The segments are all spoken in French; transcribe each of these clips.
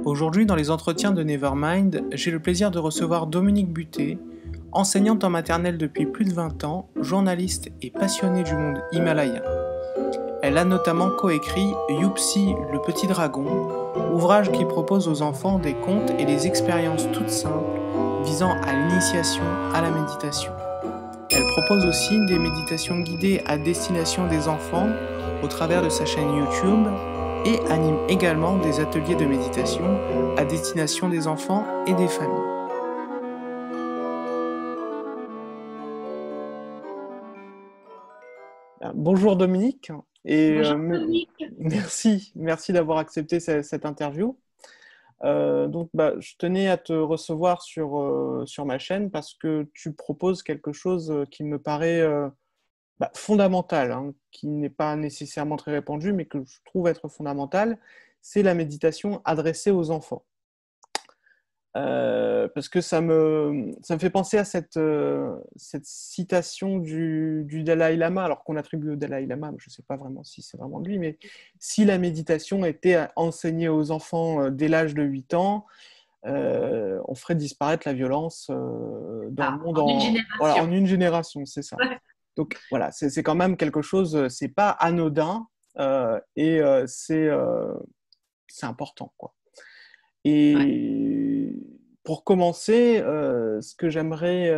Aujourd'hui, dans les entretiens de Nevermind, j'ai le plaisir de recevoir Dominique Buté, enseignante en maternelle depuis plus de 20 ans, journaliste et passionnée du monde himalayen. Elle a notamment coécrit Youpsi, le petit dragon, ouvrage qui propose aux enfants des contes et des expériences toutes simples visant à l'initiation à la méditation. Elle propose aussi des méditations guidées à destination des enfants au travers de sa chaîne YouTube et anime également des ateliers de méditation à destination des enfants et des familles. Bonjour Dominique et Bonjour Dominique. merci d'avoir accepté cette interview. Je tenais à te recevoir sur ma chaîne parce que tu proposes quelque chose qui me paraît fondamental, hein, qui n'est pas nécessairement très répandu, mais que je trouve être fondamental, c'est la méditation adressée aux enfants. Parce que ça me fait penser à cette citation du Dalai Lama, alors qu'on attribue au Dalai Lama, je ne sais pas vraiment si c'est vraiment lui, mais si la méditation était enseignée aux enfants dès l'âge de 8 ans, on ferait disparaître la violence dans le monde En une voilà, génération. en une génération, c'est ça. Ouais. Donc voilà, c'est quand même quelque chose, c'est pas anodin et c'est important, quoi. Ouais. Et pour commencer, ce que j'aimerais,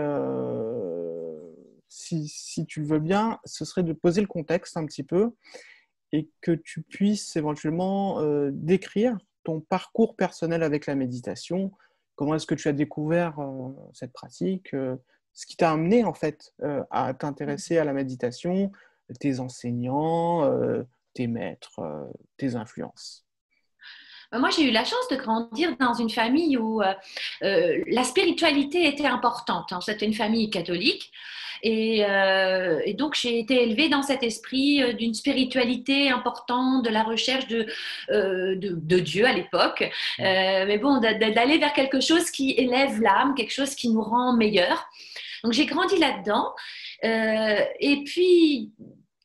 si tu le veux bien, ce serait de poser le contexte un petit peu et que tu puisses éventuellement décrire ton parcours personnel avec la méditation. Comment est-ce que tu as découvert cette pratique, ce qui t'a amené en fait à t'intéresser à la méditation, tes enseignants, tes maîtres, tes influences. Moi, j'ai eu la chance de grandir dans une famille où la spiritualité était importante, hein. C'était une famille catholique. Et donc, j'ai été élevée dans cet esprit d'une spiritualité importante, de la recherche de Dieu à l'époque. Mais bon, d'aller vers quelque chose qui élève l'âme, quelque chose qui nous rend meilleurs. Donc, j'ai grandi là-dedans. Et puis,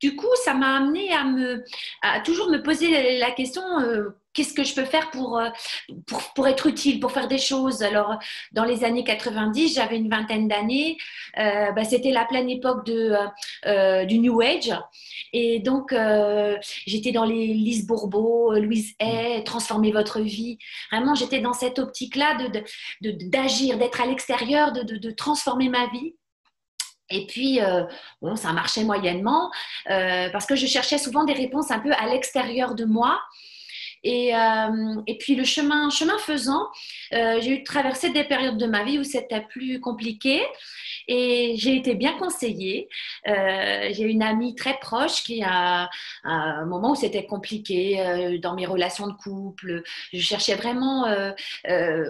du coup, ça m'a amené à toujours me poser la question, qu'est-ce que je peux faire pour être utile, pour faire des choses. Alors, dans les années 90, j'avais une vingtaine d'années. C'était la pleine époque du New Age. Et donc, j'étais dans les Lise Bourbeau, Louise Hay, Transformer votre vie. Vraiment, j'étais dans cette optique-là d'agir, d'être à l'extérieur, de transformer ma vie. Et puis, bon, ça marchait moyennement parce que je cherchais souvent des réponses un peu à l'extérieur de moi. Et puis, chemin faisant, j'ai eu traversé des périodes de ma vie où c'était plus compliqué. Et j'ai été bien conseillée. J'ai une amie très proche à un moment où c'était compliqué dans mes relations de couple, je cherchais vraiment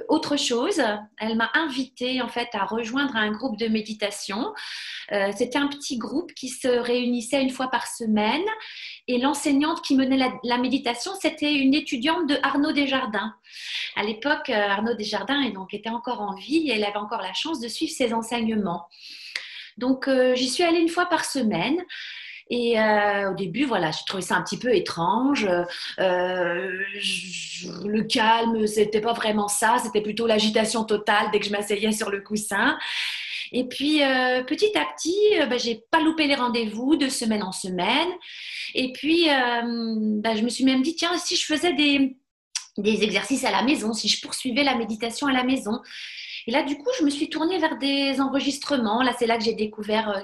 autre chose. Elle m'a invitée en fait à rejoindre un groupe de méditation. C'était un petit groupe qui se réunissait une fois par semaine. Et l'enseignante qui menait la méditation, c'était une étudiante de Arnaud Desjardins. À l'époque, Arnaud Desjardins était encore en vie et elle avait encore la chance de suivre ses enseignements. Donc, j'y suis allée une fois par semaine. Et au début, voilà, j'ai trouvé ça un petit peu étrange. Le calme, c'était pas vraiment ça. C'était plutôt l'agitation totale dès que je m'asseyais sur le coussin. Et puis, petit à petit, j'ai pas loupé les rendez-vous de semaine en semaine. Et puis, je me suis même dit, tiens, si je faisais des exercices à la maison, si je poursuivais la méditation à la maison. Et là, du coup, je me suis tournée vers des enregistrements. Là, c'est là que j'ai découvert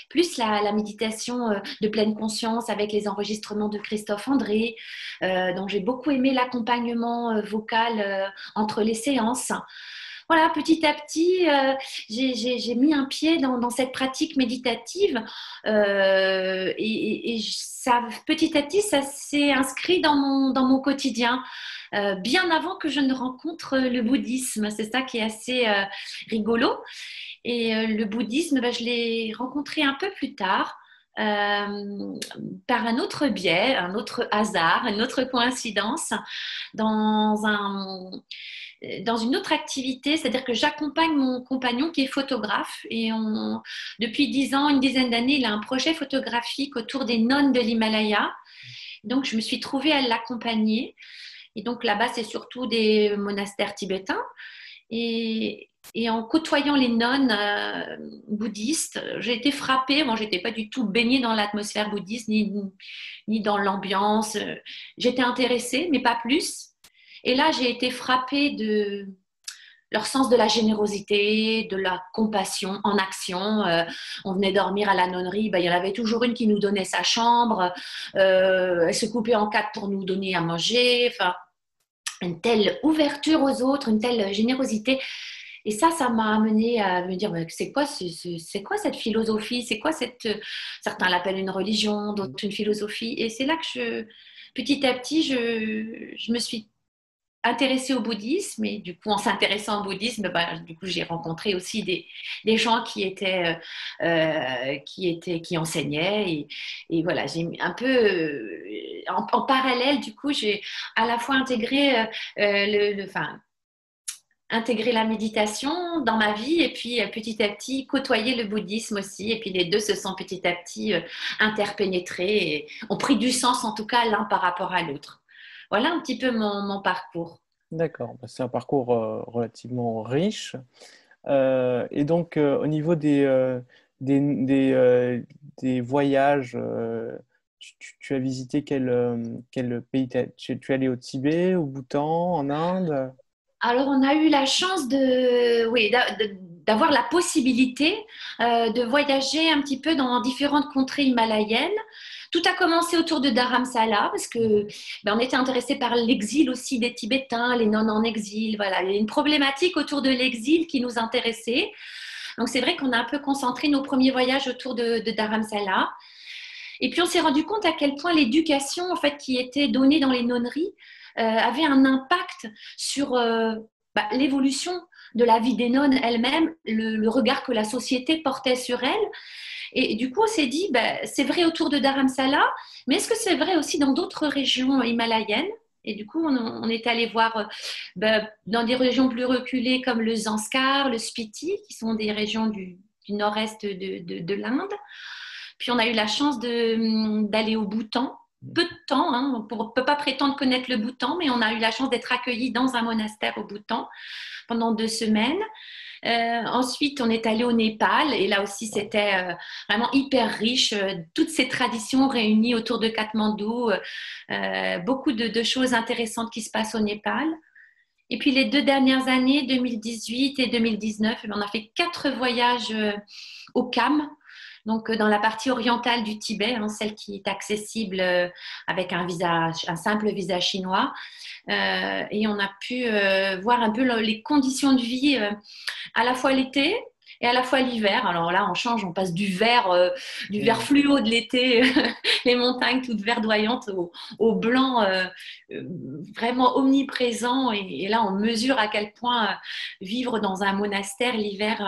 plus la méditation de pleine conscience avec les enregistrements de Christophe André. Donc, j'ai beaucoup aimé l'accompagnement vocal entre les séances. Voilà, petit à petit, j'ai mis un pied dans cette pratique méditative et ça, petit à petit, ça s'est inscrit dans mon quotidien. Bien avant que je ne rencontre le bouddhisme. C'est ça qui est assez rigolo. Et le bouddhisme, je l'ai rencontré un peu plus tard. Par un autre biais, un autre hasard, une autre coïncidence, dans dans une autre activité, c'est-à-dire que j'accompagne mon compagnon qui est photographe et depuis 10 ans, une dizaine d'années, il a un projet photographique autour des nonnes de l'Himalaya. Donc, je me suis trouvée à l'accompagner. Et donc là-bas, c'est surtout des monastères tibétains. Et en côtoyant les nonnes bouddhistes, j'ai été frappée. Moi, j'étais pas du tout baignée dans l'atmosphère bouddhiste ni dans l'ambiance. J'étais intéressée, mais pas plus. Et là, j'ai été frappée de leur sens de la générosité, de la compassion en action. On venait dormir à la nonnerie, ben, il y en avait toujours une qui nous donnait sa chambre. Elle se coupait en quatre pour nous donner à manger. Enfin, une telle ouverture aux autres, une telle générosité. Et ça m'a amené à me dire, mais c'est quoi cette philosophie? C'est quoi certains l'appellent une religion, d'autres une philosophie. Et c'est là que petit à petit, je me suis intéressée au bouddhisme. Et du coup, en s'intéressant au bouddhisme, ben, du coup, j'ai rencontré aussi des gens qui enseignaient. Et voilà, j'ai un peu, en parallèle, du coup, j'ai à la fois intégré enfin, intégrer la méditation dans ma vie et puis petit à petit côtoyer le bouddhisme aussi. Et puis les deux se sont petit à petit interpénétrés et ont pris du sens en tout cas l'un par rapport à l'autre. Voilà un petit peu mon parcours. D'accord, bah, c'est un parcours relativement riche. Et donc, au niveau des, des, euh, des voyages, tu as visité quel pays? Tu es allé au Tibet, au Bhoutan, en Inde? Alors, on a eu la chance oui, d'avoir la possibilité de voyager un petit peu dans différentes contrées himalayennes. Tout a commencé autour de Dharamsala parce que on était intéressé par l'exil aussi des Tibétains, les nonnes en exil. Voilà, il y a une problématique autour de l'exil qui nous intéressait. Donc, c'est vrai qu'on a un peu concentré nos premiers voyages autour de Dharamsala. Et puis, on s'est rendu compte à quel point l'éducation en fait, qui était donnée dans les nonneries avait un impact sur l'évolution de la vie des nonnes elles-mêmes, le regard que la société portait sur elles. Et du coup, on s'est dit, c'est vrai autour de Dharamsala, mais est-ce que c'est vrai aussi dans d'autres régions himalayennes? Et du coup, on est allé voir dans des régions plus reculées comme le Zanskar, le Spiti, qui sont des régions du nord-est de l'Inde. Puis on a eu la chance d'aller au Bhoutan, peu de temps, hein. On ne peut pas prétendre connaître le Bhoutan, mais on a eu la chance d'être accueillis dans un monastère au Bhoutan pendant 2 semaines. Ensuite, on est allé au Népal et là aussi, c'était vraiment hyper riche. Toutes ces traditions réunies autour de Katmandou, beaucoup de choses intéressantes qui se passent au Népal. Et puis les 2 dernières années, 2018 et 2019, on a fait 4 voyages au Kham, donc dans la partie orientale du Tibet, hein, celle qui est accessible avec un simple visa chinois. Et on a pu voir un peu les conditions de vie à la fois l'été et à la fois l'hiver. Alors là, on change, on passe du vert fluo de l'été, les montagnes toutes verdoyantes, au blanc vraiment omniprésent. Et là, on mesure à quel point vivre dans un monastère l'hiver,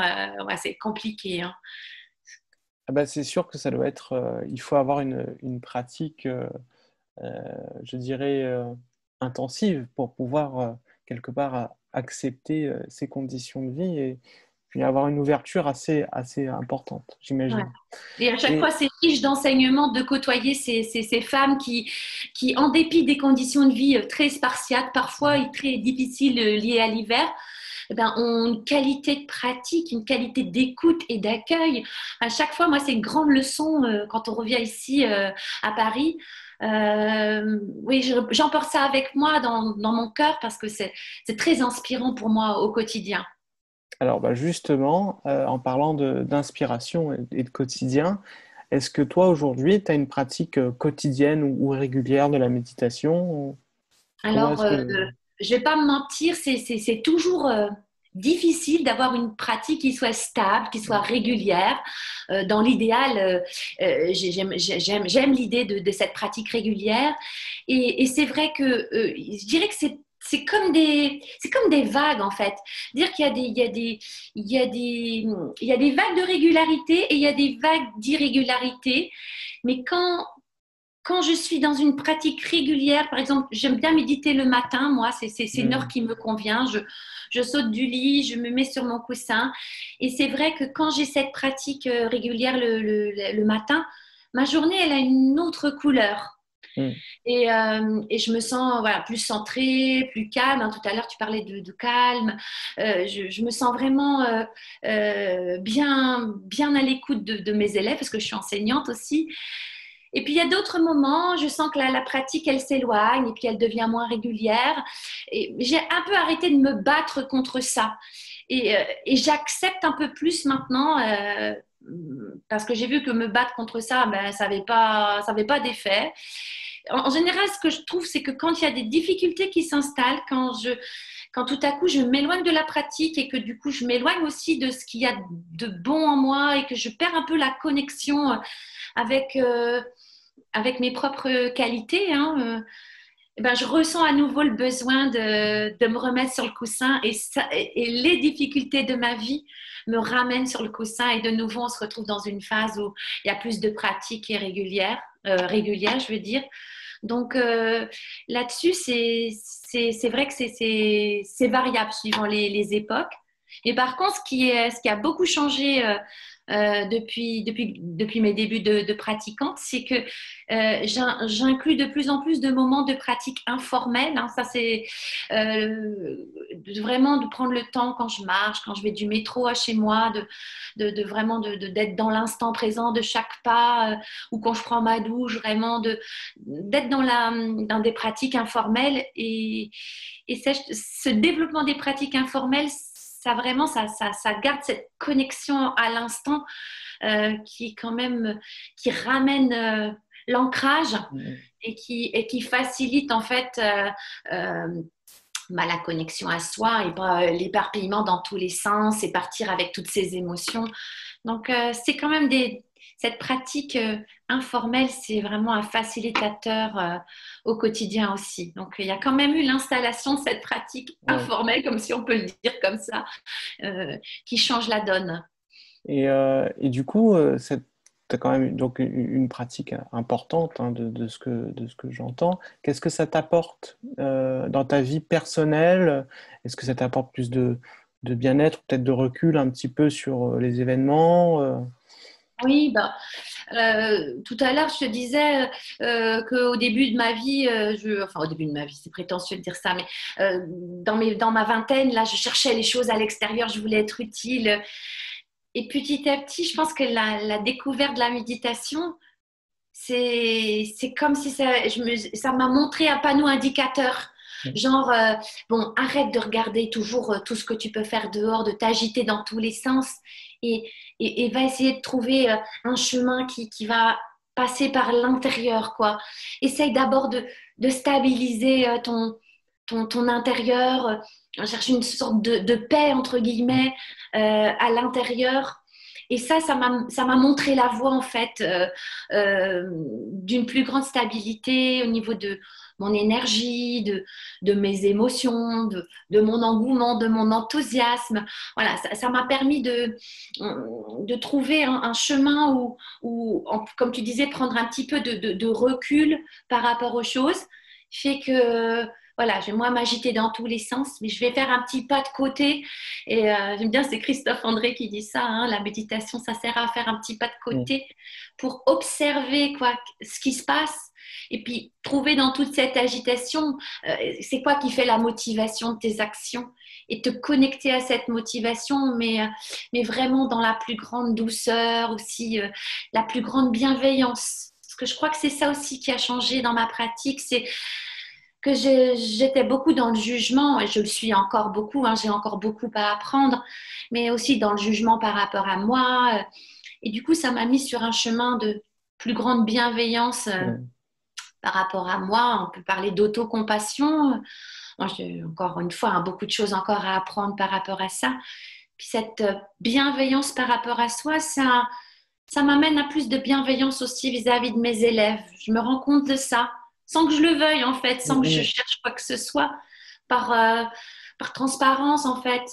c'est compliqué, hein. Ah bah, c'est sûr que ça doit être. Il faut avoir une pratique, je dirais, intensive pour pouvoir, quelque part, accepter ces conditions de vie et puis avoir une ouverture assez importante, Ouais. j'imagine. Et à chaque Et fois, c'est riche d'enseignements de côtoyer ces femmes qui, en dépit des conditions de vie très spartiates, parfois et très difficiles liées à l'hiver, eh ben, ont une qualité de pratique, une qualité d'écoute et d'accueil. À chaque fois, moi, c'est une grande leçon quand on revient ici à Paris. Oui, j'emporte ça avec moi dans mon cœur parce que c'est très inspirant pour moi au quotidien. alors, bah, justement, en parlant d'inspiration et de quotidien, est-ce que toi, aujourd'hui, tu as une pratique quotidienne ou régulière de la méditation? Comment Alors, est-ce que... je vais pas me mentir, c'est toujours difficile d'avoir une pratique qui soit stable, qui soit régulière. Dans l'idéal, j'aime l'idée de cette pratique régulière. Et c'est vrai que je dirais que c'est comme des vagues en fait. Dire qu'il y a il y a il y a des vagues de régularité et il y a des vagues d'irrégularité. Mais quand je suis dans une pratique régulière, par exemple, j'aime bien méditer le matin, moi, c'est une heure Hmm. qui me convient. Je saute du lit, je me mets sur mon coussin. Et c'est vrai que quand j'ai cette pratique régulière le matin, ma journée, elle a une autre couleur. Mm. Et je me sens voilà, plus centrée, plus calme. Hein, tout à l'heure, tu parlais de calme. Je me sens vraiment bien à l'écoute de mes élèves parce que je suis enseignante aussi. Et puis, il y a d'autres moments, je sens que la pratique, elle s'éloigne et puis elle devient moins régulière. Et j'ai un peu arrêté de me battre contre ça. Et j'accepte un peu plus maintenant, parce que j'ai vu que me battre contre ça, ben, ça avait pas d'effet. En général, ce que je trouve, c'est que quand il y a des difficultés qui s'installent, quand tout à coup je m'éloigne de la pratique et que du coup je m'éloigne aussi de ce qu'il y a de bon en moi et que je perds un peu la connexion avec, avec mes propres qualités, hein, eh ben, je ressens à nouveau le besoin de me remettre sur le coussin et les difficultés de ma vie me ramènent sur le coussin et de nouveau on se retrouve dans une phase où il y a plus de pratique et régulière, je veux dire. Donc là-dessus, c'est vrai que c'est variable suivant les époques. Et par contre, ce qui a beaucoup changé depuis mes débuts de pratiquante, c'est que j'inclus de plus en plus de moments de pratique informelle. Hein. Ça, c'est vraiment de prendre le temps quand je marche, quand je vais du métro à chez moi, vraiment d'être dans l'instant présent de chaque pas, ou quand je prends ma douche, vraiment d'être dans des pratiques informelles. Et ce développement des pratiques informelles, ça vraiment, ça garde cette connexion à l'instant qui quand même, qui ramène l'ancrage et qui facilite en fait la connexion à soi et pas l'éparpillement dans tous les sens et partir avec toutes ces émotions. Donc c'est quand même cette pratique informelle, c'est vraiment un facilitateur au quotidien aussi. Donc il y a quand même eu l'installation de cette pratique Ouais. informelle, comme si on peut le dire comme ça, qui change la donne. Et du coup, tu as quand même donc une pratique importante, hein, de ce que j'entends. Qu'est-ce que ça t'apporte dans ta vie personnelle? Est-ce que ça t'apporte plus de bien-être, peut-être de recul un petit peu sur les événements? Oui, bah, tout à l'heure, je te disais qu'au début de ma vie, enfin au début de ma vie, c'est prétentieux de dire ça, mais dans ma vingtaine, là, je cherchais les choses à l'extérieur, je voulais être utile. Et petit à petit, je pense que la découverte de la méditation, c'est comme si ça m'a montré un panneau indicateur. Genre, bon, arrête de regarder toujours tout ce que tu peux faire dehors, de t'agiter dans tous les sens et, et va essayer de trouver un chemin qui va passer par l'intérieur, quoi. Essaye d'abord de stabiliser ton intérieur, chercher une sorte de paix, entre guillemets, à l'intérieur. Et ça m'a montré la voie, en fait, d'une plus grande stabilité au niveau de mon énergie, de mes émotions, de mon engouement, de mon enthousiasme. Voilà, ça m'a permis de trouver un chemin comme tu disais, prendre un petit peu de recul par rapport aux choses fait que voilà, je vais moi m'agiter dans tous les sens, mais je vais faire un petit pas de côté. Et j'aime bien, c'est Christophe André qui dit ça, hein, la méditation, ça sert à faire un petit pas de Mm. côté pour observer quoi, ce qui se passe. Et puis, trouver dans toute cette agitation, c'est quoi qui fait la motivation de tes actions et te connecter à cette motivation, mais vraiment dans la plus grande douceur, aussi la plus grande bienveillance. Parce que je crois que c'est ça aussi qui a changé dans ma pratique, c'est que j'étais beaucoup dans le jugement, et je le suis encore beaucoup, hein, j'ai encore beaucoup à apprendre, mais aussi dans le jugement par rapport à moi. Et du coup, ça m'a mis sur un chemin de plus grande bienveillance Ouais. par rapport à moi. On peut parler d'autocompassion. Moi, j'ai encore une fois hein, beaucoup de choses encore à apprendre par rapport à ça. Puis cette bienveillance par rapport à soi, ça m'amène à plus de bienveillance aussi vis-à-vis de mes élèves. Je me rends compte de ça, sans que je le veuille en fait, sans que je Mm. cherche quoi que ce soit, par, euh, par transparence en fait.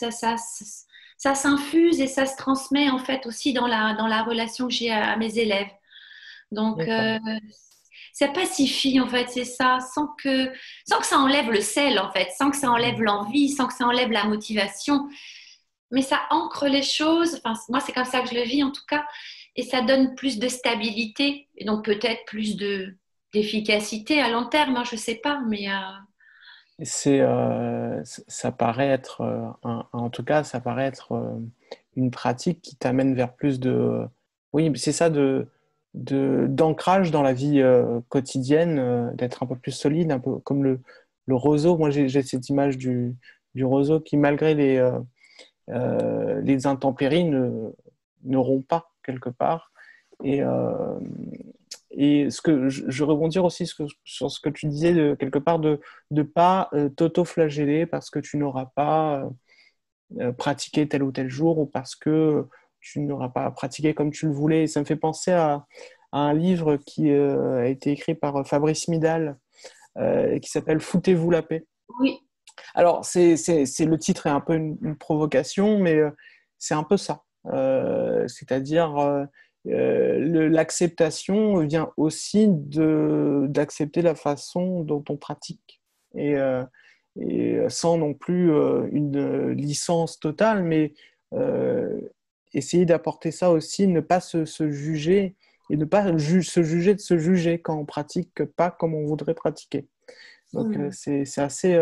Ça s'infuse et ça se transmet en fait aussi dans la relation que j'ai à mes élèves. Donc, D'accord. ça pacifie en fait, c'est ça, sans que ça enlève le sel en fait, sans que ça enlève Mm. l'envie, sans que ça enlève la motivation, mais ça ancre les choses. Enfin, moi, c'est comme ça que je le vis en tout cas, et ça donne plus de stabilité et donc peut-être plus d'efficacité à long terme, hein, je ne sais pas, mais Ça paraît être, en tout cas, ça paraît être une pratique qui t'amène vers plus de, oui, c'est ça, d'ancrage dans la vie quotidienne, d'être un peu plus solide, un peu comme le roseau. Moi, j'ai cette image du roseau qui, malgré les intempéries, ne rompt pas quelque part. Et, je rebondir aussi sur ce que tu disais quelque part de ne pas t'auto-flageller parce que tu n'auras pas pratiqué tel ou tel jour ou parce que tu n'auras pas pratiqué comme tu le voulais. Et ça me fait penser à un livre qui a été écrit par Fabrice Midal et qui s'appelle Foutez-vous la paix. oui. Alors, le titre est un peu une provocation, mais c'est un peu ça. C'est-à-dire, l'acceptation vient aussi d'accepter la façon dont on pratique. Et sans non plus une licence totale, mais essayer d'apporter ça aussi, ne pas se juger et ne pas se juger de se juger quand on pratique pas comme on voudrait pratiquer. Donc, c'est assez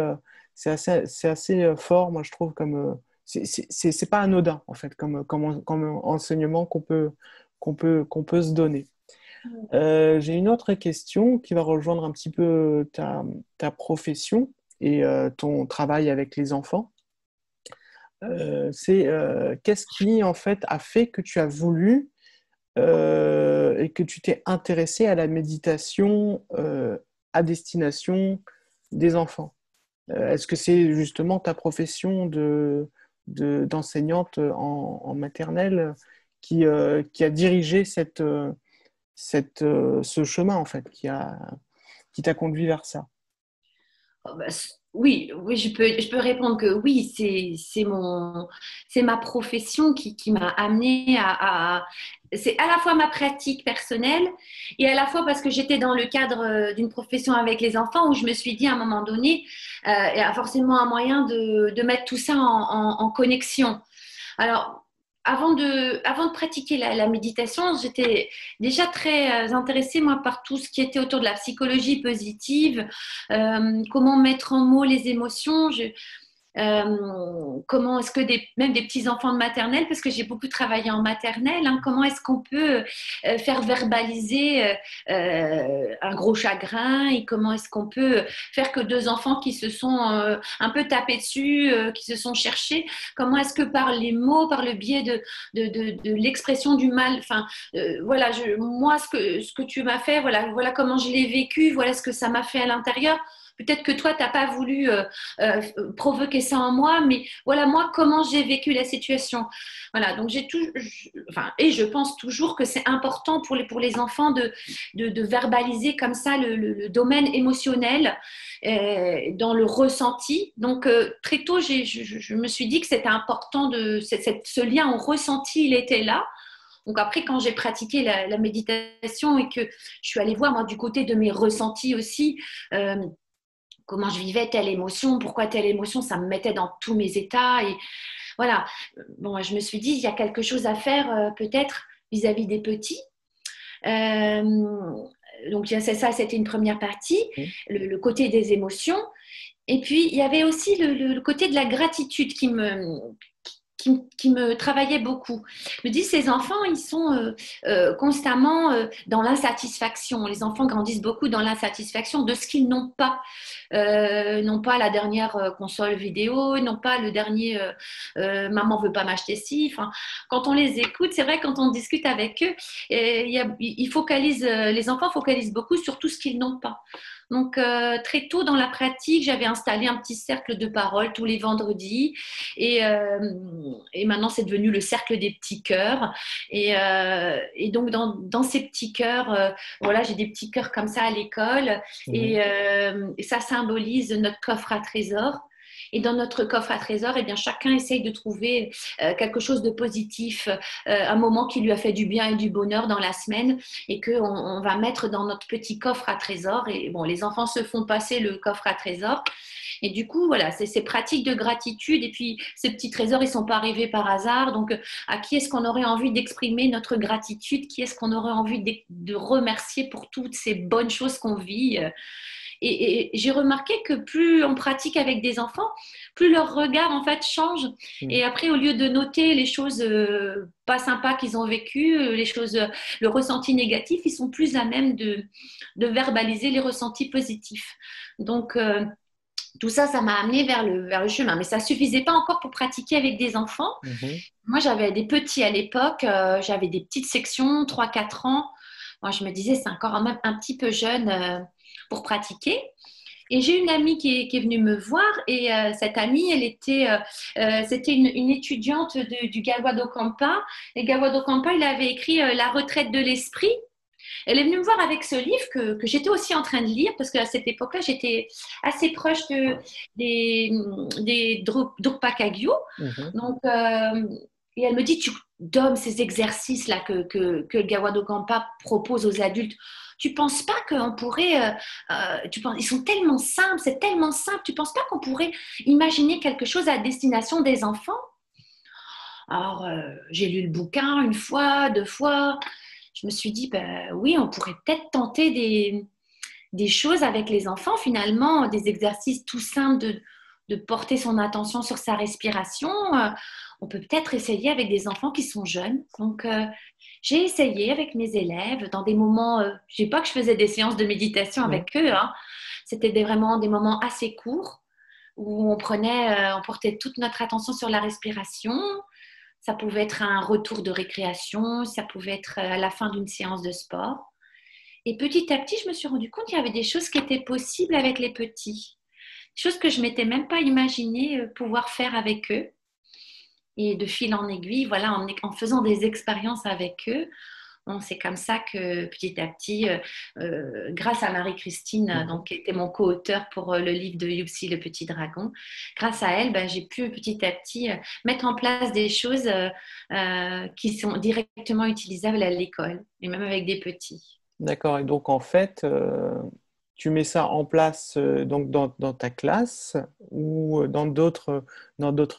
fort, moi, je trouve, comme c'est pas anodin, en fait, comme enseignement qu'on peut se donner. J'ai une autre question qui va rejoindre un petit peu ta profession et ton travail avec les enfants. C'est qu'est-ce qui, en fait, a fait que tu as voulu et que tu t'es intéressé à la méditation à destination des enfants? Est-ce que c'est justement ta profession d'enseignante en maternelle qui a dirigé ce chemin, en fait, qui t'a conduit vers ça? Oh, bah, oui, oui, je peux répondre que oui, c'est ma profession qui m'a amenée c'est à la fois ma pratique personnelle et à la fois parce que j'étais dans le cadre d'une profession avec les enfants où je me suis dit à un moment donné, il y a forcément un moyen de mettre tout ça en connexion. Alors, avant de pratiquer la méditation, j'étais déjà très intéressée, moi, par tout ce qui était autour de la psychologie positive, comment mettre en mots les émotions. Comment est-ce que même des petits enfants de maternelle, parce que j'ai beaucoup travaillé en maternelle, hein, comment est-ce qu'on peut faire verbaliser un gros chagrin et comment est-ce qu'on peut faire que deux enfants qui se sont un peu tapés dessus, qui se sont cherchés, comment est-ce que par les mots, par le biais de l'expression du mal, enfin voilà, moi ce que tu m'as fait, voilà comment je l'ai vécu, voilà ce que ça m'a fait à l'intérieur. Peut-être que toi, tu n'as pas voulu provoquer ça en moi, mais voilà, moi, comment j'ai vécu la situation. Voilà, donc enfin, et je pense toujours que c'est important pour les enfants de verbaliser comme ça le domaine émotionnel dans le ressenti. Donc, très tôt, je me suis dit que c'était important ce lien au ressenti, il était là. Donc après, quand j'ai pratiqué la méditation et que je suis allée voir, moi, du côté de mes ressentis aussi, comment je vivais telle émotion, pourquoi telle émotion, ça me mettait dans tous mes états. Et voilà, bon, je me suis dit, il y a quelque chose à faire peut-être vis-à-vis des petits. Euh, donc ça, c'était une première partie, le côté des émotions. Et puis, il y avait aussi le côté de la gratitude qui me travaillait beaucoup. Je me dis, ces enfants, ils sont constamment dans l'insatisfaction. Les enfants grandissent beaucoup dans l'insatisfaction de ce qu'ils n'ont pas. N'ont pas la dernière console vidéo, n'ont pas le dernier maman veut pas m'acheter ci. Enfin, quand on les écoute, c'est vrai, quand on discute avec eux, les enfants focalisent beaucoup sur tout ce qu'ils n'ont pas. Donc, très tôt dans la pratique, j'avais installé un petit cercle de parole tous les vendredis. Et maintenant, c'est devenu le cercle des petits cœurs. Et donc, dans ces petits cœurs, voilà, j'ai des petits cœurs comme ça à l'école. Et ça symbolise notre coffre à trésors. Et dans notre coffre à trésors, eh bien, chacun essaye de trouver quelque chose de positif, un moment qui lui a fait du bien et du bonheur dans la semaine et qu'on va mettre dans notre petit coffre à trésors. Et bon, les enfants se font passer le coffre à trésors. Et du coup, voilà, c'est ces pratiques de gratitude. Et puis, ces petits trésors, ils ne sont pas arrivés par hasard. Donc, à qui est-ce qu'on aurait envie d'exprimer notre gratitude? Qui est-ce qu'on aurait envie de remercier pour toutes ces bonnes choses qu'on vit? Et j'ai remarqué que plus on pratique avec des enfants, plus leur regard en fait change. Mm. Et après, au lieu de noter les choses pas sympas qu'ils ont vécues, les choses, le ressenti négatif, ils sont plus à même de verbaliser les ressentis positifs. Donc, tout ça, ça m'a amené vers le chemin. Mais ça ne suffisait pas encore pour pratiquer avec des enfants. Mhm. Moi, j'avais des petits à l'époque, j'avais des petites sections, 3 4 ans. Moi, je me disais, c'est encore même un petit peu jeune pour pratiquer. Et j'ai une amie qui est venue me voir et cette amie, c'était une étudiante du Galois d'Ocampa. Et Galois d'Ocampa, il avait écrit La retraite de l'esprit. Elle est venue me voir avec ce livre que j'étais aussi en train de lire parce qu'à cette époque-là, j'étais assez proche des Drukpa Kagyu. Mhm. Donc, et elle me dit, tu donnes ces exercices-là que le Gawado Kampa propose aux adultes. Tu penses pas qu'on pourrait, ils sont tellement simples, c'est tellement simple, tu penses pas qu'on pourrait imaginer quelque chose à destination des enfants? Alors, j'ai lu le bouquin une fois, 2 fois. Je me suis dit, ben, oui, on pourrait peut-être tenter des choses avec les enfants, finalement, des exercices tout simples de porter son attention sur sa respiration. On peut peut-être essayer avec des enfants qui sont jeunes. Donc, j'ai essayé avec mes élèves dans des moments, je ne dis pas que je faisais des séances de méditation Mhm. avec eux, hein. C'était vraiment des moments assez courts où on portait toute notre attention sur la respiration. Ça pouvait être un retour de récréation, ça pouvait être à la fin d'une séance de sport. Et petit à petit, je me suis rendu compte qu'il y avait des choses qui étaient possibles avec les petits. Des choses que je ne m'étais même pas imaginé pouvoir faire avec eux. Et de fil en aiguille, voilà, en faisant des expériences avec eux, bon, c'est comme ça que petit à petit, grâce à Marie-Christine, Mhm. donc, qui était mon co-auteur pour le livre de Yuxi, le petit dragon, grâce à elle, ben, j'ai pu petit à petit mettre en place des choses qui sont directement utilisables à l'école, et même avec des petits. D'accord. Et donc, en fait, tu mets ça en place donc dans ta classe ou dans d'autres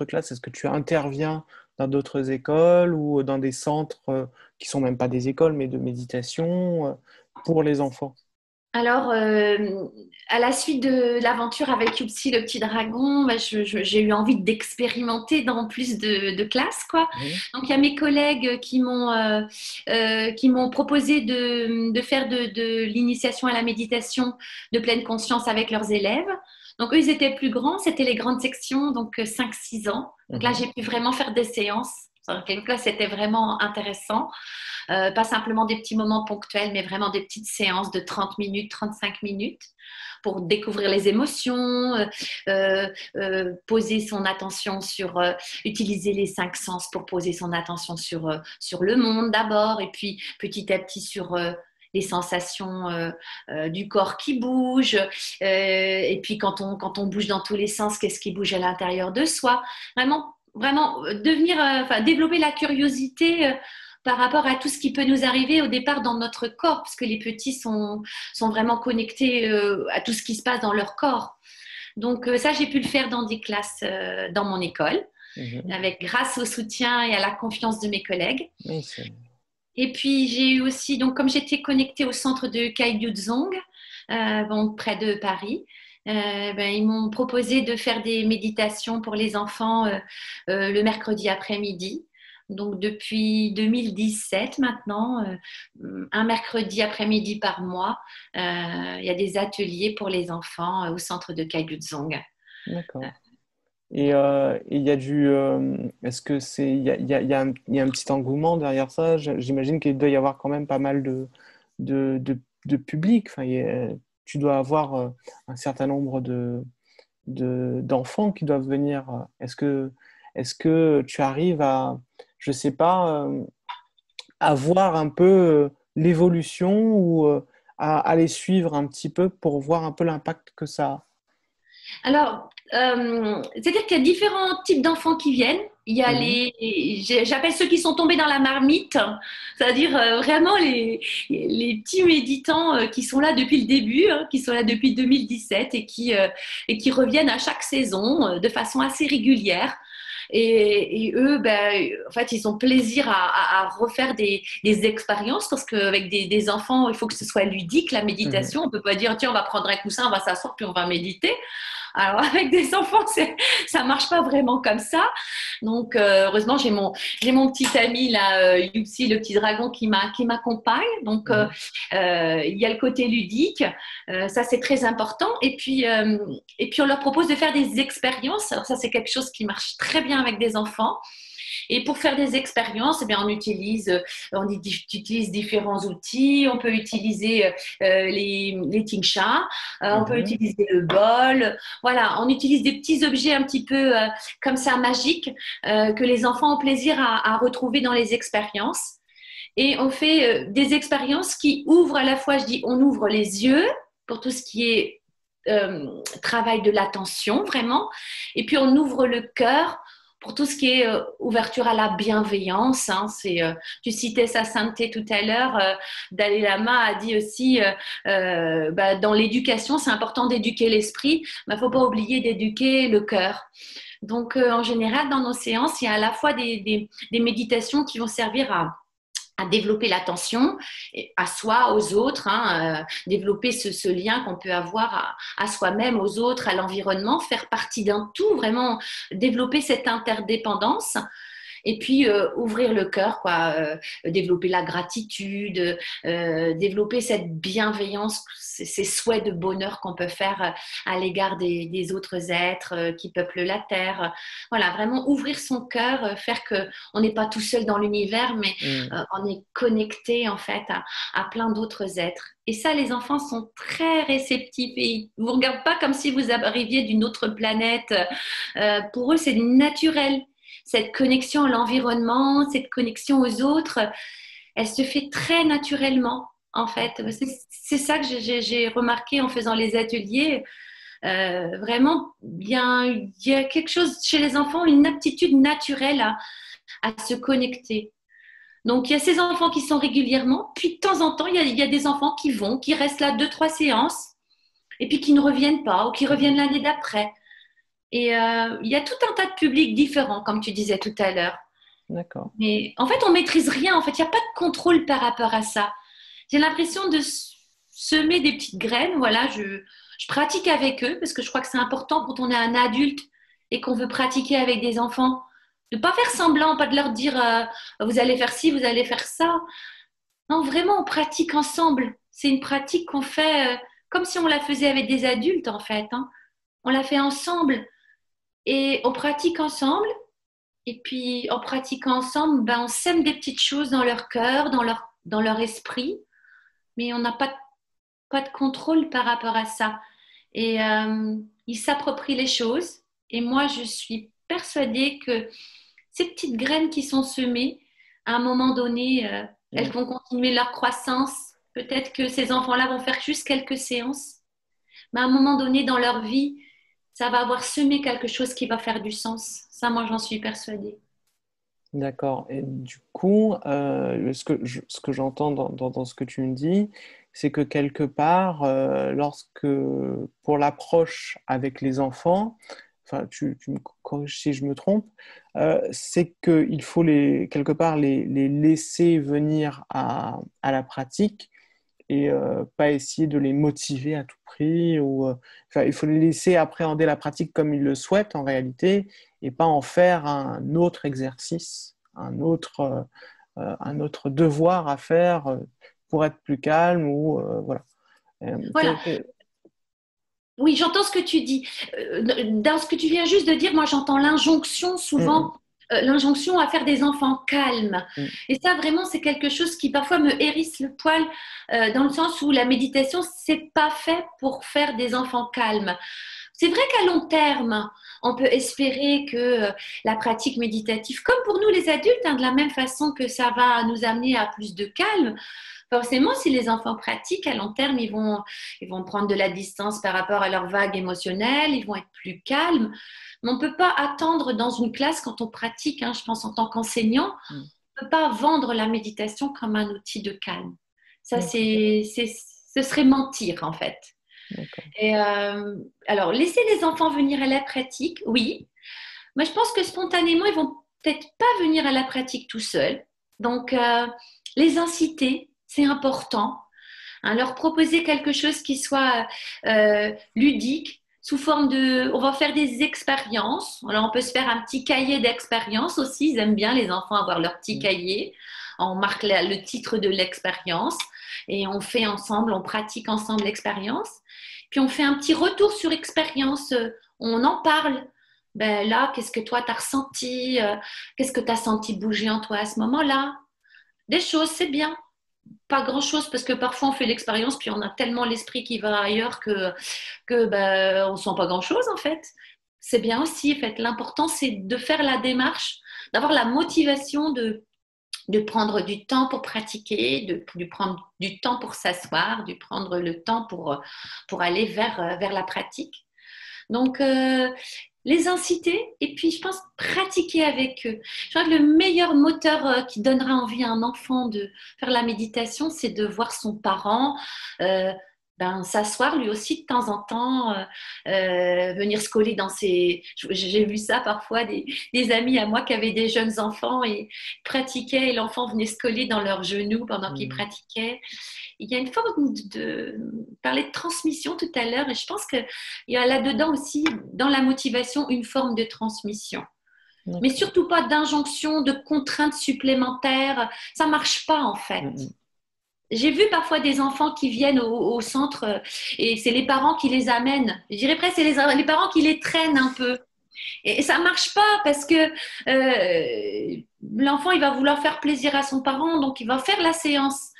classes? Est-ce que tu interviens dans d'autres écoles ou dans des centres qui sont même pas des écoles, mais de méditation pour les enfants? Alors, à la suite de l'aventure avec Yupsi, le petit dragon, bah, j'ai eu envie d'expérimenter dans plus de classes, quoi. Mhm. Donc, il y a mes collègues qui m'ont proposé de faire de l'initiation à la méditation de pleine conscience avec leurs élèves. Donc, eux, ils étaient plus grands, c'était les grandes sections, donc 5 6 ans. Donc là, Mhm. j'ai pu vraiment faire des séances. Donc, là, c'était vraiment intéressant. Pas simplement des petits moments ponctuels, mais vraiment des petites séances de 30 minutes, 35 minutes pour découvrir les émotions, poser son attention utiliser les 5 sens pour poser son attention sur le monde d'abord, et puis petit à petit sur les sensations du corps qui bouge, et puis quand on bouge dans tous les sens, qu'est-ce qui bouge à l'intérieur de soi? Vraiment développer la curiosité par rapport à tout ce qui peut nous arriver au départ dans notre corps, parce que les petits sont vraiment connectés à tout ce qui se passe dans leur corps. Donc ça, j'ai pu le faire dans des classes dans mon école, Mhm. grâce au soutien et à la confiance de mes collègues. Oui, c'est... Et puis j'ai eu aussi, donc comme j'étais connectée au centre de Kaigyudzong, bon, près de Paris, ben, ils m'ont proposé de faire des méditations pour les enfants le mercredi après-midi. Donc depuis 2017 maintenant, un mercredi après-midi par mois, il y a des ateliers pour les enfants au centre de Kaigyudzong. D'accord. Et il y a est-ce que c'est, il y a un petit engouement derrière ça? J'imagine qu'il doit y avoir quand même pas mal de public. Enfin, tu dois avoir un certain nombre d'enfants qui doivent venir. Est-ce que tu arrives à, je sais pas, à voir un peu l'évolution ou à les suivre un petit peu pour voir un peu l'impact que ça a? Alors, c'est-à-dire qu'il y a différents types d'enfants qui viennent. Il y a Mhm. j'appelle ceux qui sont tombés dans la marmite, c'est-à-dire vraiment les petits méditants qui sont là depuis le début, hein, qui sont là depuis 2017 et qui reviennent à chaque saison de façon assez régulière. Et eux, ben, en fait, ils ont plaisir à refaire des expériences parce qu'avec des enfants, il faut que ce soit ludique, la Mhm. méditation. On peut pas dire, tiens, on va prendre un coussin, on va s'asseoir, puis on va méditer. Alors, avec des enfants, ça marche pas vraiment comme ça. Donc, heureusement, j'ai mon petit ami là, Yupsi, le petit dragon, qui m'accompagne. Donc, Mhm. il y a le côté ludique, ça c'est très important. Et puis, on leur propose de faire des expériences. Alors, ça, c'est quelque chose qui marche très bien avec des enfants. Et pour faire des expériences, eh bien, utilise différents outils. On peut utiliser les tingshas, on peut Mhm. utiliser le bol. Voilà, on utilise des petits objets un petit peu comme ça magiques que les enfants ont plaisir à retrouver dans les expériences. Et on fait des expériences qui ouvrent à la fois, je dis, on ouvre les yeux pour tout ce qui est travail de l'attention, vraiment. Et puis, on ouvre le cœur pour tout ce qui est ouverture à la bienveillance. Hein. Tu citais sa sainteté tout à l'heure. Dalai Lama a dit aussi, bah, dans l'éducation, c'est important d'éduquer l'esprit, mais il ne faut pas oublier d'éduquer le cœur. Donc, en général, dans nos séances, il y a à la fois des méditations qui vont servir à développer l'attention à soi, aux autres, hein, développer ce lien qu'on peut avoir à soi-même, aux autres, à l'environnement, faire partie d'un tout, vraiment développer cette interdépendance. Et puis ouvrir le cœur, quoi, développer la gratitude, développer cette bienveillance, ces souhaits de bonheur qu'on peut faire à l'égard des autres êtres qui peuplent la terre. Voilà, vraiment ouvrir son cœur, faire que on n'est pas tout seul dans l'univers, mais Mhm. on est connecté en fait à plein d'autres êtres. Et ça, les enfants sont très réceptifs et ils vous regardent pas comme si vous arriviez d'une autre planète. Pour eux, c'est naturel. Cette connexion à l'environnement, cette connexion aux autres, elle se fait très naturellement, en fait. D'accord. C'est ça que j'ai remarqué en faisant les ateliers. Vraiment, il y a quelque chose chez les enfants, une aptitude naturelle à se connecter. Donc, il y a ces enfants qui sont régulièrement, puis de temps en temps, il y a des enfants qui vont, qui restent là deux, trois séances, et puis qui ne reviennent pas, ou qui reviennent Mhm. l'année d'après. Et il y a tout un tas de publics différents, comme tu disais tout à l'heure. D'accord. Mais en fait, on maîtrise rien. En fait, il n'y a pas de contrôle par rapport à ça. J'ai l'impression de semer des petites graines. Voilà, je pratique avec eux parce que je crois que c'est important quand on est un adulte et qu'on veut pratiquer avec des enfants. De ne pas faire semblant, pas de leur dire vous allez faire ci, vous allez faire ça. Non, vraiment, on pratique ensemble. C'est une pratique qu'on fait comme si on la faisait avec des adultes, en fait. Hein. On la fait ensemble et on pratique ensemble. Et puis, en pratiquant ensemble, ben, on sème des petites choses dans leur cœur, dans leur esprit, mais on n'a pas de contrôle par rapport à ça. Et ils s'approprient les choses. Et moi, je suis persuadée que ces petites graines qui sont semées, à un moment donné, elles Mhm. vont continuer leur croissance. Peut-être que ces enfants-là vont faire juste quelques séances, mais à un moment donné dans leur vie, ça va avoir semé quelque chose qui va faire du sens. Ça, moi, j'en suis persuadée. D'accord. Et du coup, ce que j'entends dans ce que tu me dis, c'est que quelque part, pour l'approche avec les enfants, enfin, tu me corriges si je me trompe, c'est qu'il faut quelque part les laisser venir à la pratique et pas essayer de les motiver à tout prix enfin, il faut les laisser appréhender la pratique comme ils le souhaitent en réalité et pas en faire un autre exercice, un autre devoir à faire pour être plus calme ou voilà. Voilà. Oui, j'entends ce que tu dis. Dans ce que tu viens juste de dire, moi j'entends l'injonction souvent, Mm, l'injonction à faire des enfants calmes. mm, mm. Et ça, vraiment, c'est quelque chose qui parfois me hérisse le poil, dans le sens où la méditation, c'est pas fait pour faire des enfants calmes. C'est vrai qu'à long terme, on peut espérer que la pratique méditative, comme pour nous les adultes, hein, de la même façon que ça va nous amener à plus de calme, forcément, si les enfants pratiquent, à long terme, ils vont prendre de la distance par rapport à leur vague émotionnelle, ils vont être plus calmes. Mais on ne peut pas attendre dans une classe quand on pratique, hein, je pense en tant qu'enseignant, Mm. on ne peut pas vendre la méditation comme un outil de calme. Ça, D'accord, ce serait mentir en fait. d'accord. Et alors, laisser les enfants venir à la pratique, oui. Mais je pense que spontanément, ils vont peut-être pas venir à la pratique tout seuls. Donc, les inciter, c'est important. Hein, leur proposer quelque chose qui soit ludique, sous forme de... On va faire des expériences. Alors, on peut se faire un petit cahier d'expérience aussi. Ils aiment bien, les enfants, avoir leur petit Mm. cahier. On marque le titre de l'expérience et on fait ensemble, on pratique ensemble l'expérience. Puis, on fait un petit retour sur expérience. On en parle. Ben là, qu'est-ce que toi, tu as ressenti? Qu'est-ce que tu as senti bouger en toi à ce moment-là? Des choses, c'est bien. Pas grand-chose parce que parfois on fait l'expérience puis on a tellement l'esprit qui va ailleurs que ben, on sent pas grand-chose en fait. C'est bien aussi, en fait. L'important c'est de faire la démarche, d'avoir la motivation de prendre du temps pour pratiquer, de prendre du temps pour s'asseoir, de prendre le temps pour aller vers la pratique. Donc, les inciter et puis, je pense, pratiquer avec eux. Je crois que le meilleur moteur qui donnera envie à un enfant de faire la méditation, c'est de voir son parent s'asseoir lui aussi de temps en temps, venir se coller dans ses... J'ai vu ça parfois, des amis à moi qui avaient des jeunes enfants et pratiquaient et l'enfant venait se coller dans leurs genoux pendant qu'ils Mm. pratiquaient. Il y a une forme de parler de transmission tout à l'heure et je pense qu'il y a là-dedans aussi, dans la motivation, une forme de transmission. Mais D'accord. surtout pas d'injonction, de contraintes supplémentaires. Ça marche pas en fait. Mm, mm. J'ai vu parfois des enfants qui viennent au centre et c'est les parents qui les amènent. Je dirais presque c'est les parents qui les traînent un peu. Et ça marche pas parce que l'enfant il va vouloir faire plaisir à son parent, donc il va faire la séance,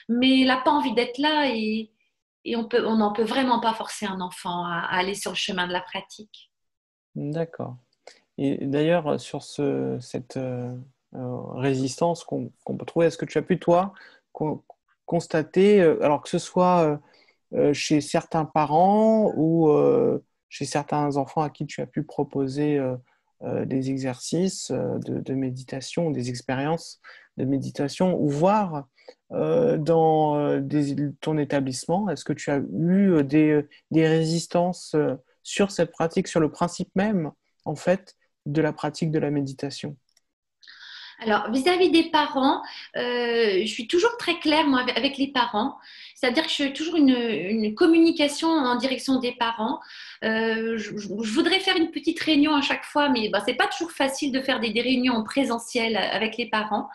mais il n'a pas envie d'être là et on n'en peut vraiment pas forcer un enfant à aller sur le chemin de la pratique. D'accord. Et d'ailleurs, sur cette résistance qu'on peut trouver, est-ce que tu as pu, toi, constater, alors que ce soit chez certains parents ou chez certains enfants à qui tu as pu proposer des exercices de méditation, des expériences de méditation, ou voir dans ton établissement, est-ce que tu as eu des résistances sur cette pratique, sur le principe même, en fait, de la pratique de la méditation? Alors, vis-à-vis des parents, je suis toujours très claire, moi, avec les parents. C'est-à-dire que je fais toujours une communication en direction des parents. Je voudrais faire une petite réunion à chaque fois, mais ce n'est pas toujours facile de faire des réunions en présentiel avec les parents.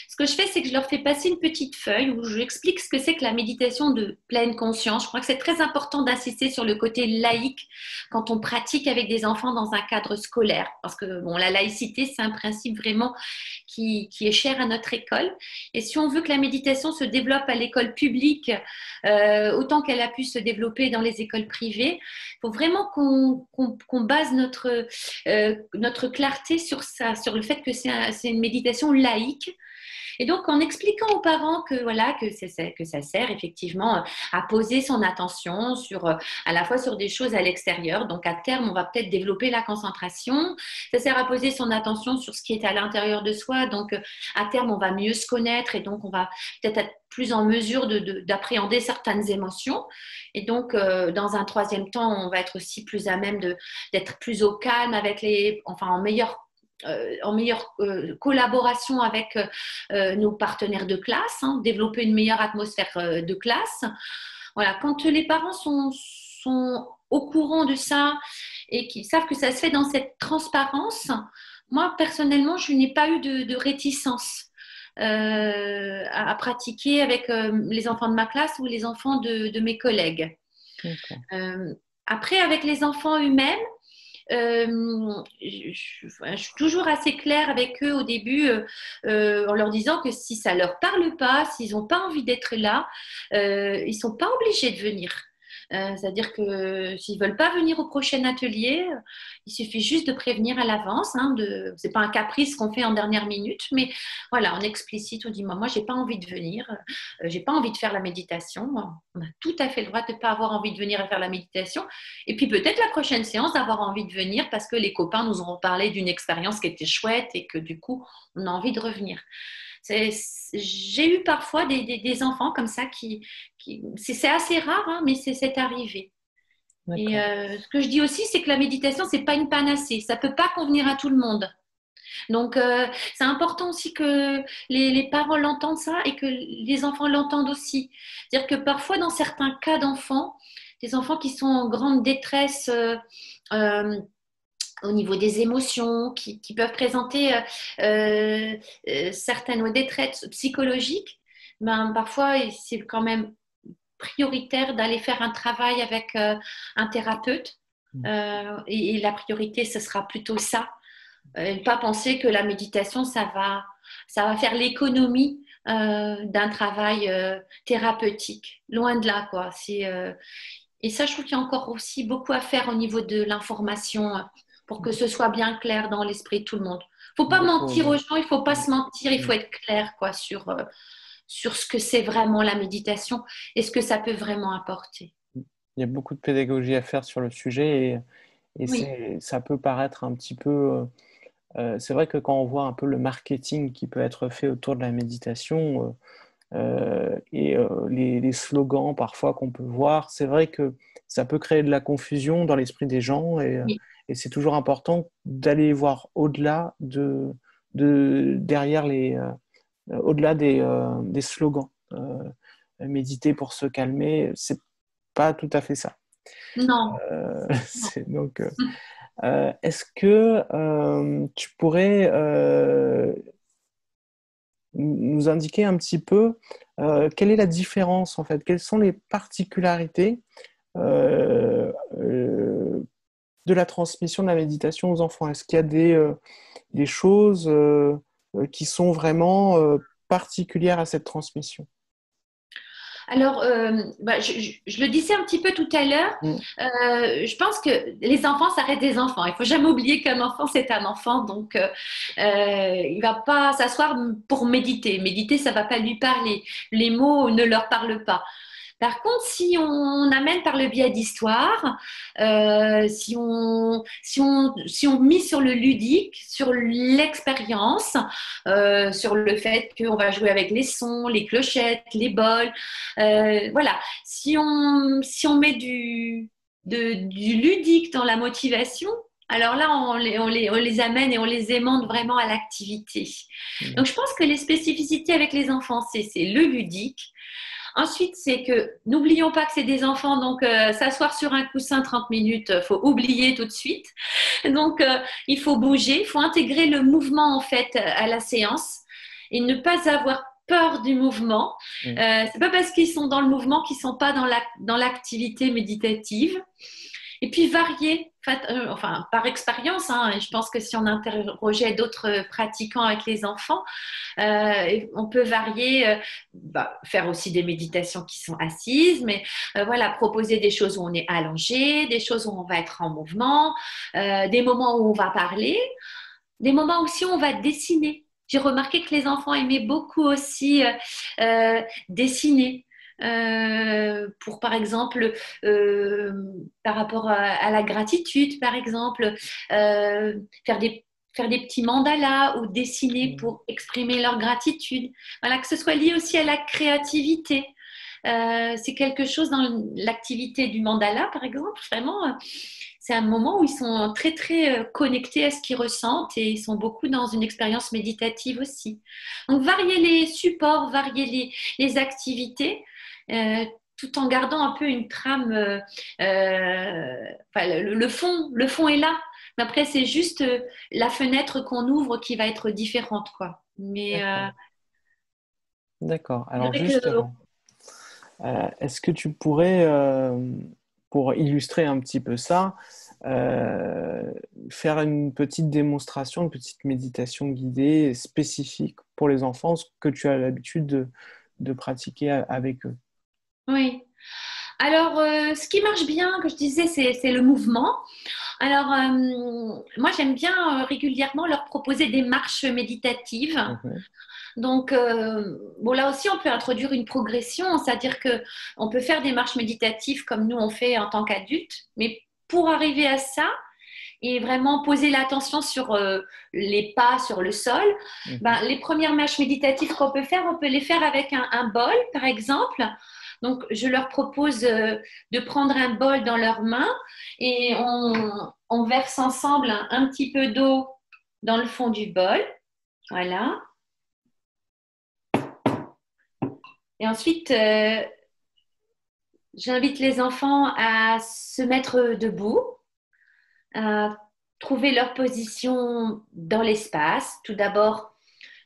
Ce que je fais, c'est que je leur fais passer une petite feuille où je explique ce que c'est que la méditation de pleine conscience. Je crois que c'est très important d'insister sur le côté laïque quand on pratique avec des enfants dans un cadre scolaire. Parce que bon, la laïcité, c'est un principe vraiment qui est cher à notre école. Et si on veut que la méditation se développe à l'école publique autant qu'elle a pu se développer dans les écoles privées, il faut vraiment qu'on base notre clarté sur ça, sur le fait que c'est une méditation laïque. Et donc, en expliquant aux parents que voilà que ça sert effectivement à poser son attention sur à la fois sur des choses à l'extérieur. Donc, à terme, on va peut-être développer la concentration. Ça sert à poser son attention sur ce qui est à l'intérieur de soi. Donc, à terme, on va mieux se connaître et donc on va peut-être être plus en mesure d'appréhender certaines émotions. Et donc, dans un troisième temps, on va être aussi plus à même d'être plus au calme avec enfin, en meilleure collaboration avec nos partenaires de classe, hein, développer une meilleure atmosphère de classe. Voilà, quand les parents sont au courant de ça et qu'ils savent que ça se fait dans cette transparence, moi personnellement, je n'ai pas eu de réticence à pratiquer avec les enfants de ma classe ou les enfants de mes collègues. D'accord. Euh, Après, avec les enfants eux-mêmes, je suis toujours assez claire avec eux au début en leur disant que si ça leur parle pas, s'ils n'ont pas envie d'être là, ils sont pas obligés de venir. C'est-à-dire que s'ils veulent pas venir au prochain atelier, il suffit juste de prévenir à l'avance. C'est pas un caprice qu'on fait en dernière minute, mais voilà, on explicite, on dit moi j'ai pas envie de venir, j'ai pas envie de faire la méditation. On a tout à fait le droit de ne pas avoir envie de venir et faire la méditation. Et puis peut-être la prochaine séance d'avoir envie de venir parce que les copains nous auront parlé d'une expérience qui était chouette et que du coup on a envie de revenir. J'ai eu parfois des enfants comme ça c'est assez rare, hein, mais c'est arrivé. Et D'accord. ce que je dis aussi, c'est que la méditation, c'est pas une panacée. Ça peut pas convenir à tout le monde. Donc, c'est important aussi que les parents l'entendent ça et que les enfants l'entendent aussi. C'est-à-dire que parfois, dans certains cas d'enfants, des enfants qui sont en grande détresse euh, au niveau des émotions, qui peuvent présenter certaines détresses psychologiques, ben, parfois, c'est quand même prioritaire d'aller faire un travail avec un thérapeute. Et la priorité, ce sera plutôt ça. Ne pas penser que la méditation, ça va faire l'économie d'un travail thérapeutique. Loin de là, quoi. Et ça, je trouve qu'il y a encore aussi beaucoup à faire au niveau de l'information pour que ce soit bien clair dans l'esprit de tout le monde. Il ne faut pas Beaucoup, mentir aux gens, il ne faut pas mm, se mentir, il faut mm. être clair quoi, sur ce que c'est vraiment la méditation et ce que ça peut vraiment apporter. Il y a beaucoup de pédagogie à faire sur le sujet et Oui, ça peut paraître un petit peu. C'est vrai que quand on voit un peu le marketing qui peut être fait autour de la méditation les slogans parfois qu'on peut voir, c'est vrai que ça peut créer de la confusion dans l'esprit des gens oui, et c'est toujours important d'aller voir au-delà derrière au-delà des slogans. Méditer pour se calmer, c'est pas tout à fait ça. non, non. Donc, est-ce que tu pourrais nous indiquer un petit peu quelle est la différence en fait, quelles sont les particularités euh, euh, de la transmission de la méditation aux enfants? Est-ce qu'il y a des choses qui sont vraiment particulières à cette transmission? Alors, bah, je le disais un petit peu tout à l'heure, Mm. je pense que les enfants, ça reste des enfants. Il faut jamais oublier qu'un enfant, c'est un enfant, donc il va pas s'asseoir pour méditer. Méditer, ça va pas lui parler. Les mots ne leur parlent pas. Par contre, si on amène par le biais d'histoire, si on mise sur le ludique, sur l'expérience, sur le fait qu'on va jouer avec les sons, les clochettes, les bols, voilà. Si on met du ludique dans la motivation, alors là, on les amène et on les aimante vraiment à l'activité. Donc, je pense que les spécificités avec les enfants, c'est le ludique. Ensuite, c'est que n'oublions pas que c'est des enfants, donc s'asseoir sur un coussin 30 minutes, faut oublier tout de suite. Donc, il faut bouger, il faut intégrer le mouvement en fait à la séance et ne pas avoir peur du mouvement. Mm. C'est pas parce qu'ils sont dans le mouvement qu'ils sont pas dans l'activité méditative. Et puis varier, enfin par expérience, hein, et je pense que si on interrogeait d'autres pratiquants avec les enfants, on peut varier, faire aussi des méditations qui sont assises, mais voilà, proposer des choses où on est allongé, des choses où on va être en mouvement, des moments où on va parler, des moments aussi où on va dessiner. J'ai remarqué que les enfants aimaient beaucoup aussi dessiner. Pour par exemple euh, par rapport à la gratitude par exemple euh, faire des faire des petits mandalas ou dessiner Mm. pour exprimer leur gratitude. Voilà, que ce soit lié aussi à la créativité. C'est quelque chose dans l'activité du mandala, par exemple, vraiment, c'est un moment où ils sont très, très connectés à ce qu'ils ressentent et ils sont beaucoup dans une expérience méditative aussi. Donc, varier les supports, varier les activités, tout en gardant un peu une trame, enfin, le fond est là. Mais après, c'est juste la fenêtre qu'on ouvre qui va être différente, quoi. Mais D'accord. D'accord. c'est Alors vrai que justement, est-ce que tu pourrais, pour illustrer un petit peu ça, euh, faire une petite démonstration, une petite méditation guidée spécifique pour les enfants, ce que tu as l'habitude de pratiquer avec eux? oui. Alors, ce qui marche bien, que je disais, c'est le mouvement. Alors, moi, j'aime bien régulièrement leur proposer des marches méditatives. Mhm. Donc, bon, là aussi, on peut introduire une progression, c'est-à-dire que on peut faire des marches méditatives comme nous on fait en tant qu'adultes, mais pour arriver à ça et vraiment poser l'attention sur les pas sur le sol, ben, Mhm. les premières marches méditatives qu'on peut faire, on peut les faire avec un bol, par exemple. Donc, je leur propose de prendre un bol dans leurs mains et on verse ensemble un petit peu d'eau dans le fond du bol. Voilà. Et ensuite, j'invite les enfants à se mettre debout, à trouver leur position dans l'espace. Tout d'abord,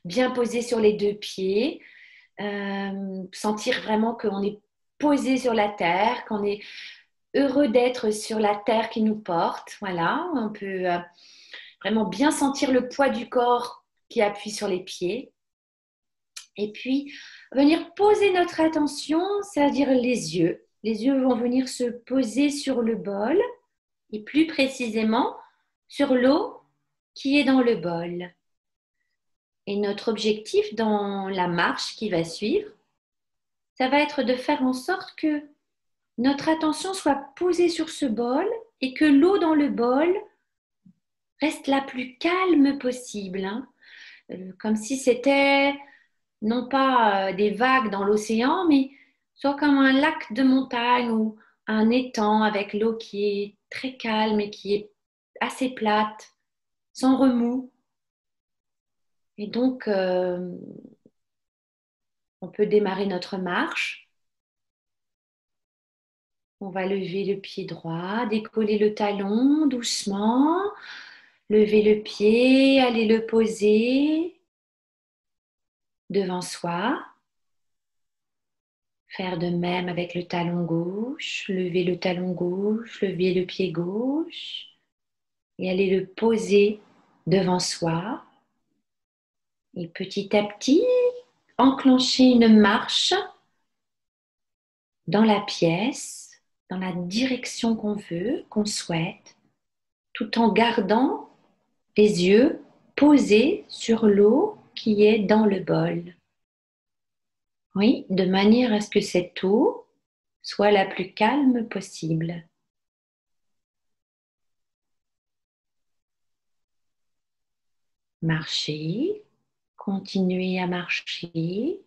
bien posé sur les deux pieds, sentir vraiment qu'on est posé sur la terre, qu'on est heureux d'être sur la terre qui nous porte. Voilà, on peut vraiment bien sentir le poids du corps qui appuie sur les pieds. Et puis, venir poser notre attention, c'est-à-dire les yeux. Les yeux vont venir se poser sur le bol et plus précisément sur l'eau qui est dans le bol. Et notre objectif dans la marche qui va suivre, ça va être de faire en sorte que notre attention soit posée sur ce bol et que l'eau dans le bol reste la plus calme possible, hein. Comme si c'était non pas des vagues dans l'océan, mais soit comme un lac de montagne ou un étang avec l'eau qui est très calme et qui est assez plate, sans remous. Et donc, on peut démarrer notre marche. On va lever le pied droit, décoller le talon doucement, lever le pied, aller le poser devant soi. Faire de même avec le talon gauche, lever le talon gauche, lever le pied gauche et aller le poser devant soi. Et petit à petit, enclencher une marche dans la pièce, dans la direction qu'on veut, qu'on souhaite, tout en gardant les yeux posés sur l'eau qui est dans le bol. Oui, de manière à ce que cette eau soit la plus calme possible. Marcher, continuer à marcher.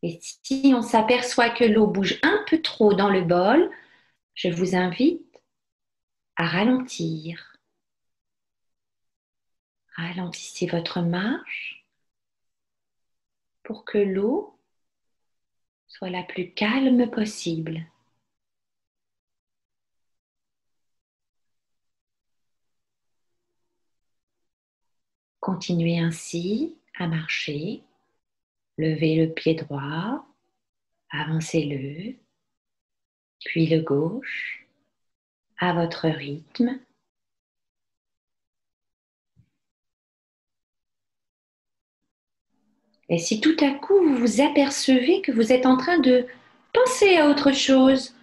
Et si on s'aperçoit que l'eau bouge un peu trop dans le bol, je vous invite à ralentir. Ralentissez votre marche pour que l'eau soit la plus calme possible. Continuez ainsi à marcher. Levez le pied droit, avancez-le, puis le gauche, à votre rythme. Et si tout à coup vous vous apercevez que vous êtes en train de penser à autre chose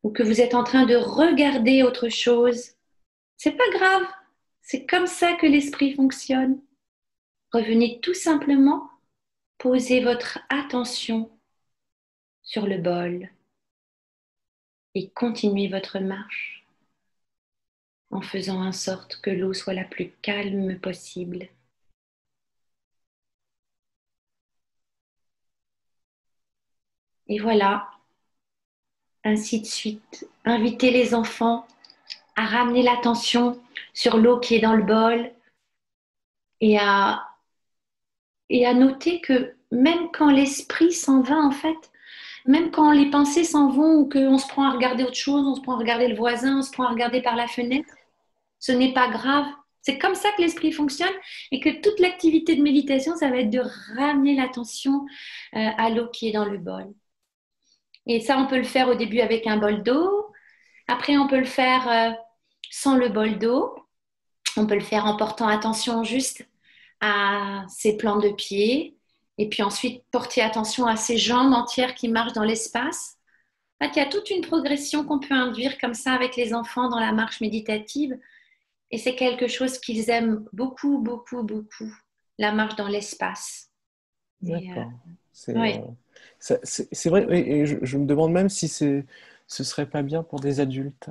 ou que vous êtes en train de regarder autre chose, c'est pas grave. C'est comme ça que l'esprit fonctionne. Revenez tout simplement poser votre attention sur le bol et continuez votre marche en faisant en sorte que l'eau soit la plus calme possible. Et voilà, ainsi de suite. Invitez les enfants à ramener l'attention sur l'eau qui est dans le bol et à noter que même quand l'esprit s'en va, en fait, même quand les pensées s'en vont ou qu'on se prend à regarder autre chose, on se prend à regarder le voisin, on se prend à regarder par la fenêtre, ce n'est pas grave. C'est comme ça que l'esprit fonctionne et que toute l'activité de méditation, ça va être de ramener l'attention à l'eau qui est dans le bol. Et ça, on peut le faire au début avec un bol d'eau. Après, on peut le faire sans le bol d'eau. On peut le faire en portant attention juste à ses plans de pied. Et puis ensuite, porter attention à ses jambes entières qui marchent dans l'espace. En fait, il y a toute une progression qu'on peut induire comme ça avec les enfants dans la marche méditative. Et c'est quelque chose qu'ils aiment beaucoup, beaucoup, beaucoup, la marche dans l'espace. Et, D'accord. oui. C'est vrai, et je me demande même si ce serait pas bien pour des adultes.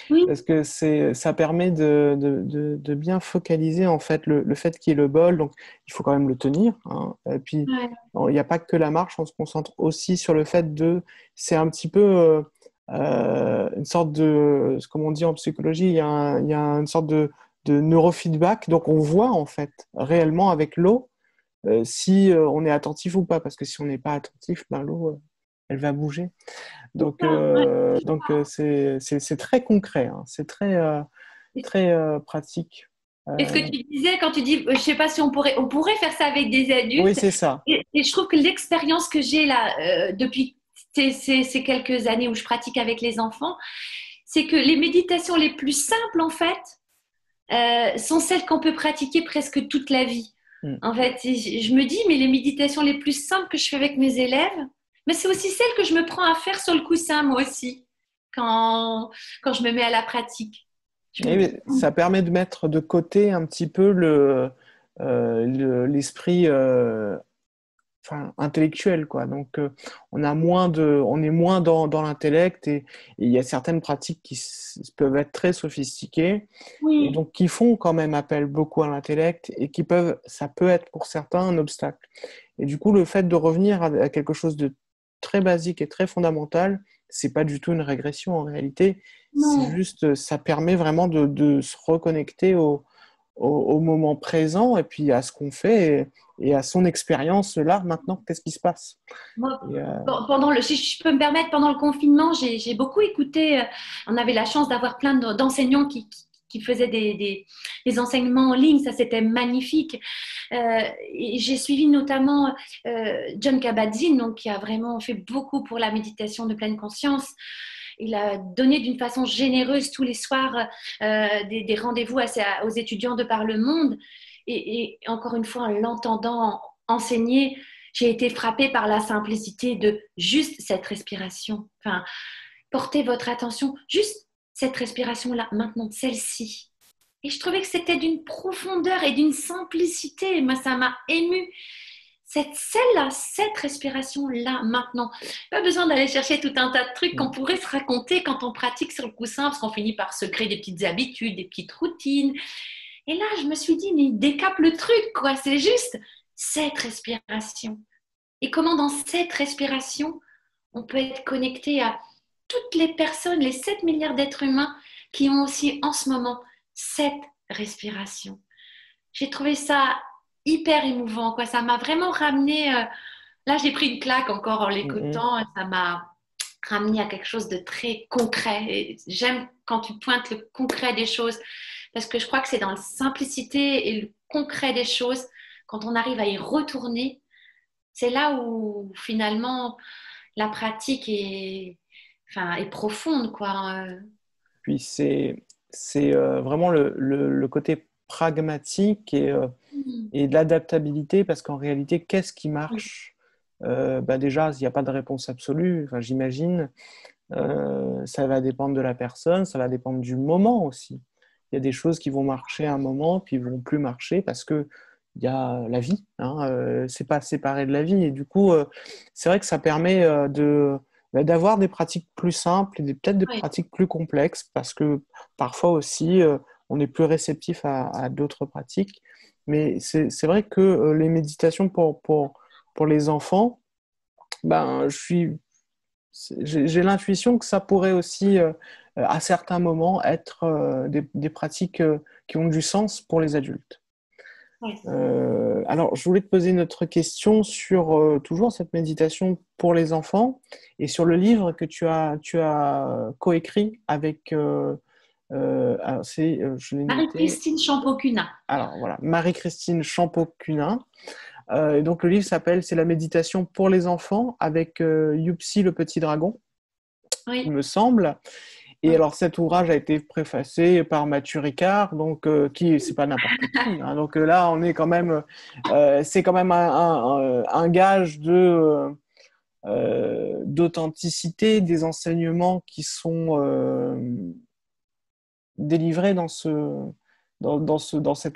Oui, Parce que ça permet de bien focaliser en fait le fait qu'il y ait le bol, donc il faut quand même le tenir, hein. Et puis, ouais. bon, il n'y a pas que la marche, on se concentre aussi sur le fait c'est un petit peu une sorte de, comme on dit en psychologie, il y a une sorte de neurofeedback, donc on voit en fait réellement avec l'eau si on est attentif ou pas, parce que si on n'est pas attentif, ben, l'eau, elle va bouger. Donc c'est très concret, hein. C'est très pratique. Et ce que Euh, tu disais quand tu dis, je sais pas si on pourrait faire ça avec des oui, adultes. c'est ça. Et je trouve que l'expérience que j'ai là depuis ces quelques années où je pratique avec les enfants, c'est que les méditations les plus simples en fait sont celles qu'on peut pratiquer presque toute la vie. Mm. En fait, je me dis, mais les méditations les plus simples que je fais avec mes élèves, mais c'est aussi celles que je me prends à faire sur le coussin moi aussi quand je me mets à la pratique. Je me Et dis, oui, ça permet de mettre de côté un petit peu l'esprit enfin, intellectuel, quoi. Donc, on est moins dans l'intellect et il y a certaines pratiques peuvent être très sophistiquées et oui, donc qui font quand même appel beaucoup à l'intellect et ça peut être pour certains un obstacle. Et du coup, le fait de revenir à quelque chose de très basique et très fondamental, c'est pas du tout une régression en réalité. C'est non. juste, ça permet vraiment de se reconnecter au moment présent et puis à ce qu'on fait et à son expérience là, maintenant, qu'est-ce qui se passe? Moi, Et, si je peux me permettre, pendant le confinement, j'ai beaucoup écouté. On avait la chance d'avoir plein d'enseignants qui faisaient des enseignements en ligne. Ça, c'était magnifique. Et j'ai suivi notamment John Kabat-Zinn, donc, qui a vraiment fait beaucoup pour la méditation de pleine conscience. Il a donné d'une façon généreuse tous les soirs des rendez-vous aux étudiants de par le monde. Et encore une fois, en l'entendant enseigner, j'ai été frappée par la simplicité de juste cette respiration. Enfin, portez votre attention juste cette respiration-là, maintenant, celle-ci. Et je trouvais que c'était d'une profondeur et d'une simplicité. Moi, ça m'a émue. Celle-là, cette respiration-là, maintenant. Pas besoin d'aller chercher tout un tas de trucs qu'on pourrait se raconter quand on pratique sur le coussin, parce qu'on finit par se créer des petites habitudes, des petites routines. Et là, je me suis dit, mais décape le truc, quoi. C'est juste cette respiration. Et comment dans cette respiration, on peut être connecté à toutes les personnes, les 7 milliards d'êtres humains qui ont aussi en ce moment cette respiration. J'ai trouvé ça hyper émouvant, quoi. Ça m'a vraiment ramené. Là, j'ai pris une claque encore en mm, l'écoutant. Ça m'a ramené à quelque chose de très concret. Et j'aime quand tu pointes le concret des choses parce que je crois que c'est dans la simplicité et le concret des choses, quand on arrive à y retourner, c'est là où finalement la pratique est profonde, quoi. puis c'est vraiment le côté pragmatique et de l'adaptabilité, parce qu'en réalité, qu'est-ce qui marche? Bah déjà, il n'y a pas de réponse absolue, enfin, j'imagine. Ça va dépendre de la personne, ça va dépendre du moment aussi. Il y a des choses qui vont marcher à un moment, puis vont plus marcher parce que il y a la vie, hein, c'est pas séparé de la vie. Et du coup, c'est vrai que ça permet d'avoir des pratiques plus simples et peut-être des Oui, pratiques plus complexes parce que parfois aussi, on est plus réceptif à d'autres pratiques. Mais c'est vrai que les méditations pour les enfants, ben, j'ai l'intuition que ça pourrait aussi, à certains moments, être des pratiques qui ont du sens pour les adultes. oui. Alors, je voulais te poser une autre question sur toujours cette méditation pour les enfants et sur le livre que tu as coécrit avec, alors je l'ai noté, Marie-Christine Champocuna. alors voilà, Marie-Christine Champeau-Cunin. Et donc, le livre s'appelle C'est la méditation pour les enfants avec Yupsi le petit dragon, il Oui, me semble. Et oui, alors, cet ouvrage a été préfacé par Mathieu Ricard, donc qui, c'est pas n'importe qui, hein. Donc là, on est quand même, c'est quand même un gage d'authenticité des enseignements qui sont délivrés dans cet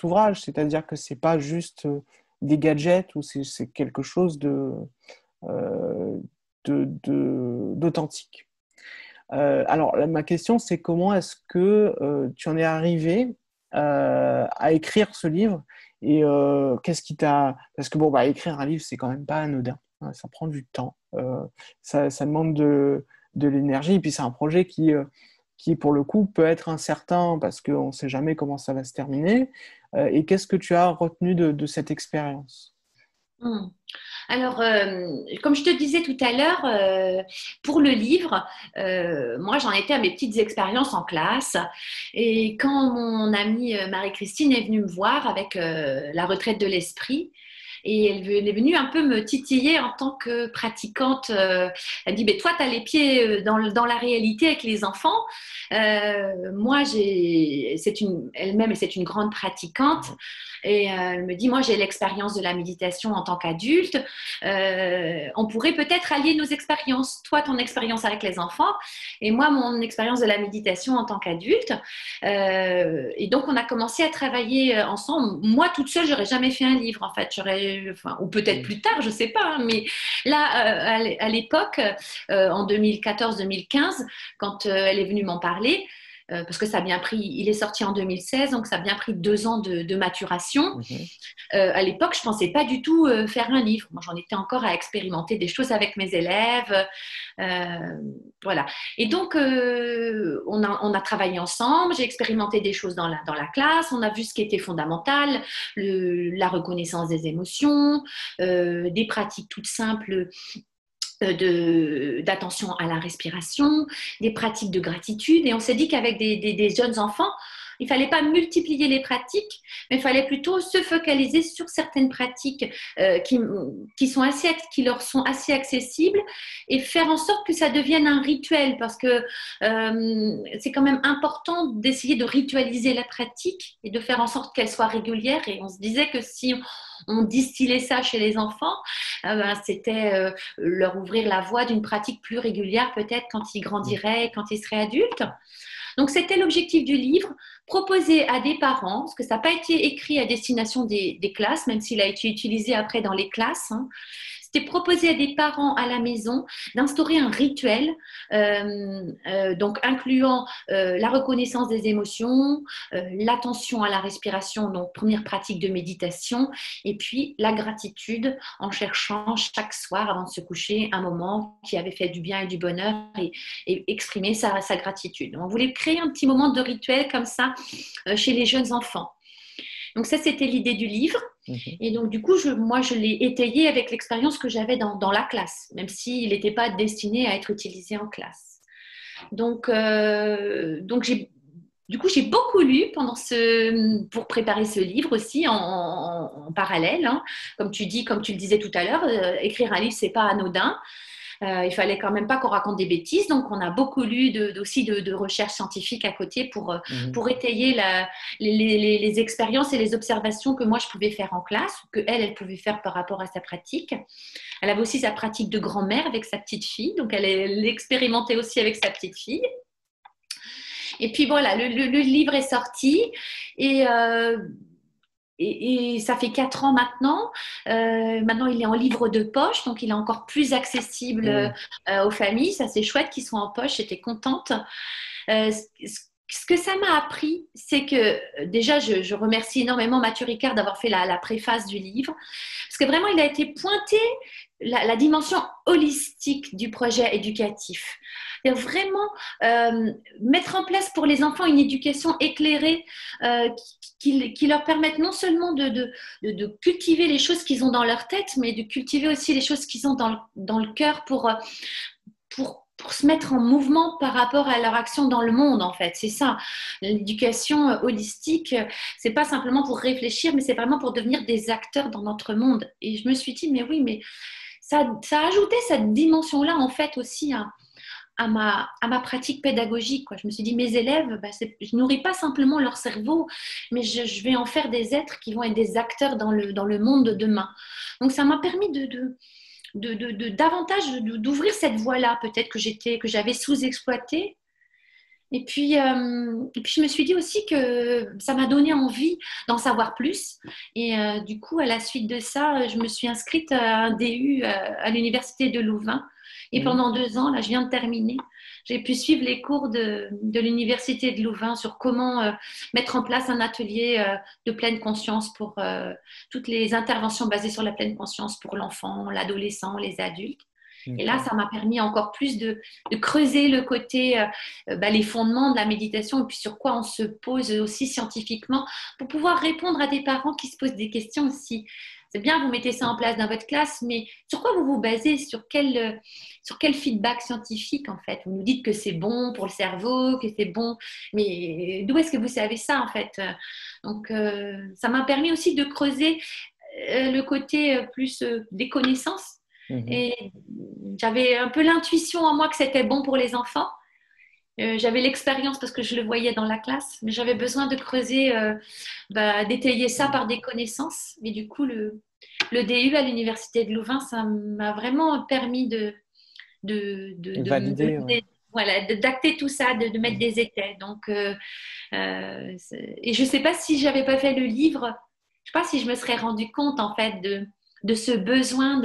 ouvrage. C'est-à-dire que c'est pas juste des gadgets ou c'est quelque chose euh, d'authentique. Alors, ma question, c'est comment est-ce que tu en es arrivé à écrire ce livre et qu'est-ce qui t'a... Parce que bon, bah, écrire un livre, c'est quand même pas anodin, hein, ça prend du temps, ça demande de l'énergie et puis c'est un projet qui, pour le coup, peut être incertain parce qu'on ne sait jamais comment ça va se terminer. Et qu'est-ce que tu as retenu de cette expérience? Hmm. Alors, comme je te disais tout à l'heure, pour le livre, moi j'en étais à mes petites expériences en classe. Et quand mon amie Marie-Christine est venue me voir avec la retraite de l'esprit, et elle est venue un peu me titiller en tant que pratiquante. Elle dit, toi, tu as les pieds dans la réalité avec les enfants. Moi, elle-même, c'est une grande pratiquante. Et elle me dit, moi, j'ai l'expérience de la méditation en tant qu'adulte. On pourrait peut-être allier nos expériences. Toi, ton expérience avec les enfants et moi, mon expérience de la méditation en tant qu'adulte. Et donc, on a commencé à travailler ensemble. Moi, toute seule, j'aurais jamais fait un livre, en fait. Ou peut-être plus tard, je sais pas. Hein, mais là, à l'époque, en 2014-2015, quand elle est venue m'en parler, parce que ça a bien pris, il est sorti en 2016, donc ça a bien pris 2 ans de maturation. Mhm. À l'époque, je pensais pas du tout faire un livre. Moi, j'en étais encore à expérimenter des choses avec mes élèves. Voilà. Et donc, on a travaillé ensemble. J'ai expérimenté des choses dans la classe. On a vu ce qui était fondamental, la reconnaissance des émotions, des pratiques toutes simples d'attention à la respiration, des pratiques de gratitude. Et on s'est dit qu'avec des jeunes enfants, il ne fallait pas multiplier les pratiques, mais il fallait plutôt se focaliser sur certaines pratiques qui leur sont assez accessibles et faire en sorte que ça devienne un rituel parce que c'est quand même important d'essayer de ritualiser la pratique et de faire en sorte qu'elle soit régulière. Et on se disait que si on distillait ça chez les enfants, c'était leur ouvrir la voie d'une pratique plus régulière peut-être quand ils grandiraient, quand ils seraient adultes. Donc, c'était l'objectif du livre, proposer à des parents, parce que ça n'a pas été écrit à destination des classes, même s'il a été utilisé après dans les classes, hein. C'était proposer à des parents à la maison d'instaurer un rituel, donc incluant la reconnaissance des émotions, l'attention à la respiration, donc première pratique de méditation, et puis la gratitude en cherchant chaque soir avant de se coucher un moment qui avait fait du bien et du bonheur et exprimer sa gratitude. On voulait créer un petit moment de rituel comme ça chez les jeunes enfants. Donc ça, c'était l'idée du livre. Mhm. Et donc, du coup, moi, je l'ai étayé avec l'expérience que j'avais dans la classe, même s'il n'était pas destiné à être utilisé en classe. Donc j'ai beaucoup lu pour préparer ce livre aussi en parallèle. Hein. Comme tu dis, comme tu le disais tout à l'heure, écrire un livre, c'est pas anodin. Il fallait quand même pas qu'on raconte des bêtises, donc on a beaucoup lu aussi de recherches scientifiques à côté Mhm. pour étayer les expériences et les observations que moi je pouvais faire en classe, que elle pouvait faire par rapport à sa pratique. Elle avait aussi sa pratique de grand-mère avec sa petite fille, donc elle l'expérimentait aussi avec sa petite fille. Et puis voilà, le livre est sorti et et ça fait 4 ans maintenant. Maintenant, il est en livre de poche, donc il est encore plus accessible Mhm. aux familles. Ça, c'est chouette qu'ils soient en poche. J'étais contente. Ce que ça m'a appris, c'est que déjà, je remercie énormément Mathieu Ricard d'avoir fait la préface du livre, parce que vraiment, il a été pointé la dimension holistique du projet éducatif. C'est vraiment mettre en place pour les enfants une éducation éclairée qui leur permette non seulement de cultiver les choses qu'ils ont dans leur tête, mais de cultiver aussi les choses qu'ils ont dans le cœur pour se mettre en mouvement par rapport à leur action dans le monde, en fait. C'est ça. L'éducation holistique, c'est pas simplement pour réfléchir, mais c'est vraiment pour devenir des acteurs dans notre monde. Et je me suis dit, mais oui, mais ça a ajouté cette dimension-là, en fait, aussi à ma pratique pédagogique, quoi. Je me suis dit, mes élèves, je nourris pas simplement leur cerveau, mais je vais en faire des êtres qui vont être des acteurs dans le monde de demain. Donc, ça m'a permis davantage d'ouvrir cette voie-là, peut-être que j'avais sous-exploitée. Et puis, je me suis dit aussi que ça m'a donné envie d'en savoir plus. Du coup, à la suite de ça, je me suis inscrite à un DU à l'Université de Louvain. Et Mhm. pendant 2 ans, là, je viens de terminer, j'ai pu suivre les cours de l'Université de Louvain sur comment mettre en place un atelier de pleine conscience pour toutes les interventions basées sur la pleine conscience pour l'enfant, l'adolescent, les adultes. Et là, D'accord. ça m'a permis encore plus de creuser le côté, les fondements de la méditation et puis sur quoi on se pose aussi scientifiquement pour pouvoir répondre à des parents qui se posent des questions aussi. C'est bien, vous mettez ça en place dans votre classe, mais sur quoi vous vous basez? Sur quel feedback scientifique, en fait? Vous nous dites que c'est bon pour le cerveau, que c'est bon, mais d'où est-ce que vous savez ça, en fait? Donc, ça m'a permis aussi de creuser le côté plus des connaissances. Mhm. Et j'avais un peu l'intuition en moi que c'était bon pour les enfants. J'avais l'expérience parce que je le voyais dans la classe, mais j'avais besoin de creuser, d'étayer ça par des connaissances. Et du coup, le DU à l'Université de Louvain, ça m'a vraiment permis Valider, ouais. voilà, d'acter tout ça, de mettre Mhm. des étais. Donc, et je ne sais pas si j'avais pas fait le livre, je ne sais pas si je me serais rendu compte en fait de ce besoin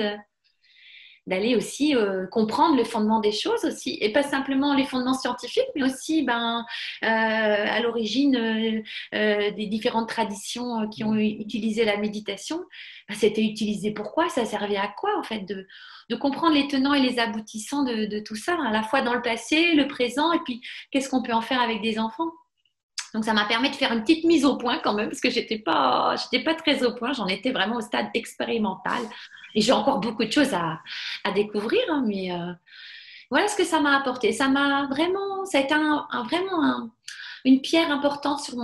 d'aller aussi comprendre le fondement des choses aussi, et pas simplement les fondements scientifiques, mais aussi à l'origine des différentes traditions qui ont utilisé la méditation. C'était utilisé pourquoi? Ça servait à quoi en fait de comprendre les tenants et les aboutissants de tout ça, à la fois dans le passé, le présent, et puis qu'est-ce qu'on peut en faire avec des enfants. Donc ça m'a permis de faire une petite mise au point quand même, parce que j'étais pas très au point, j'en étais vraiment au stade expérimental. Et j'ai encore beaucoup de choses à découvrir, hein, mais voilà ce que ça m'a apporté. Ça a été vraiment une pierre importante sur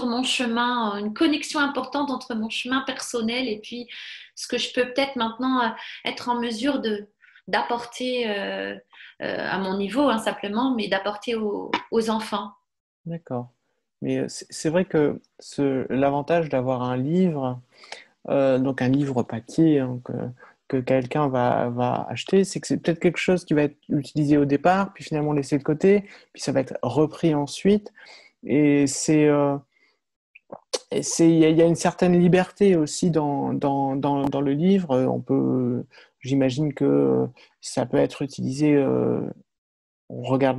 mon chemin, une connexion importante entre mon chemin personnel et puis ce que je peux peut-être maintenant être en mesure d'apporter à mon niveau, hein, simplement, mais d'apporter aux enfants. D'accord. Mais c'est vrai que l'avantage d'avoir un livre, donc un livre papier, hein, que quelqu'un va acheter, c'est que c'est peut-être quelque chose qui va être utilisé au départ, puis finalement laissé de côté, puis ça va être repris ensuite. Et il y a une certaine liberté aussi dans le livre. J'imagine que ça peut être utilisé, on regarde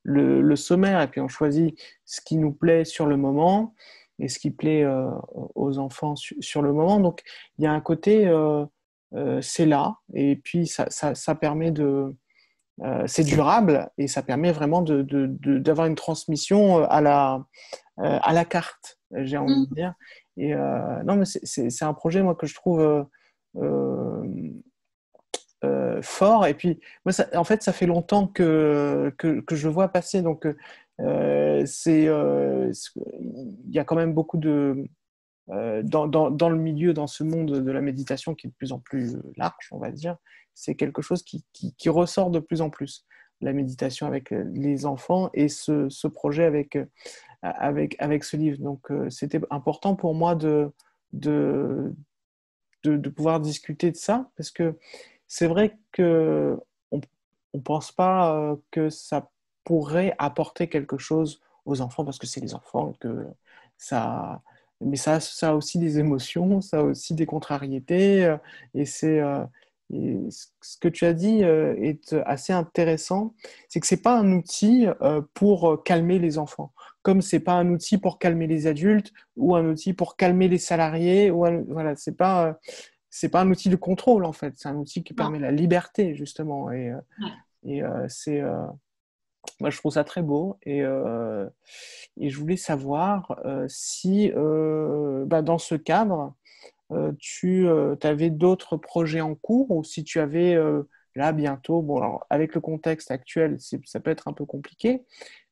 le sommaire et puis on choisit ce qui nous plaît sur le moment et ce qui plaît aux enfants sur le moment. Donc il y a un côté, c'est là, et puis ça permet c'est durable et ça permet vraiment d'avoir une transmission à la carte, j'ai envie de Mm. dire. Et non, mais c'est un projet, moi, que je trouve euh, fort. Et puis, moi, en fait, ça fait longtemps que je le vois passer. Donc, il y a quand même beaucoup dans le milieu, dans ce monde de la méditation qui est de plus en plus large, on va dire. C'est quelque chose qui ressort de plus en plus. La méditation avec les enfants et ce projet avec ce livre. Donc, c'était important pour moi de, de pouvoir discuter de ça, parce que c'est vrai que on pense pas que ça pourrait apporter quelque chose aux enfants, parce que c'est les enfants, que ça, mais ça a aussi des émotions, ça a aussi des contrariétés, et ce que tu as dit est assez intéressant, c'est que c'est pas un outil pour calmer les enfants, comme c'est pas un outil pour calmer les adultes ou un outil pour calmer les salariés, voilà, c'est pas un outil de contrôle en fait, c'est un outil qui Non. permet la liberté justement. Ouais. Moi je trouve ça très beau, et je voulais savoir si dans ce cadre tu avais d'autres projets en cours, ou si tu avais là bientôt, bon alors avec le contexte actuel ça peut être un peu compliqué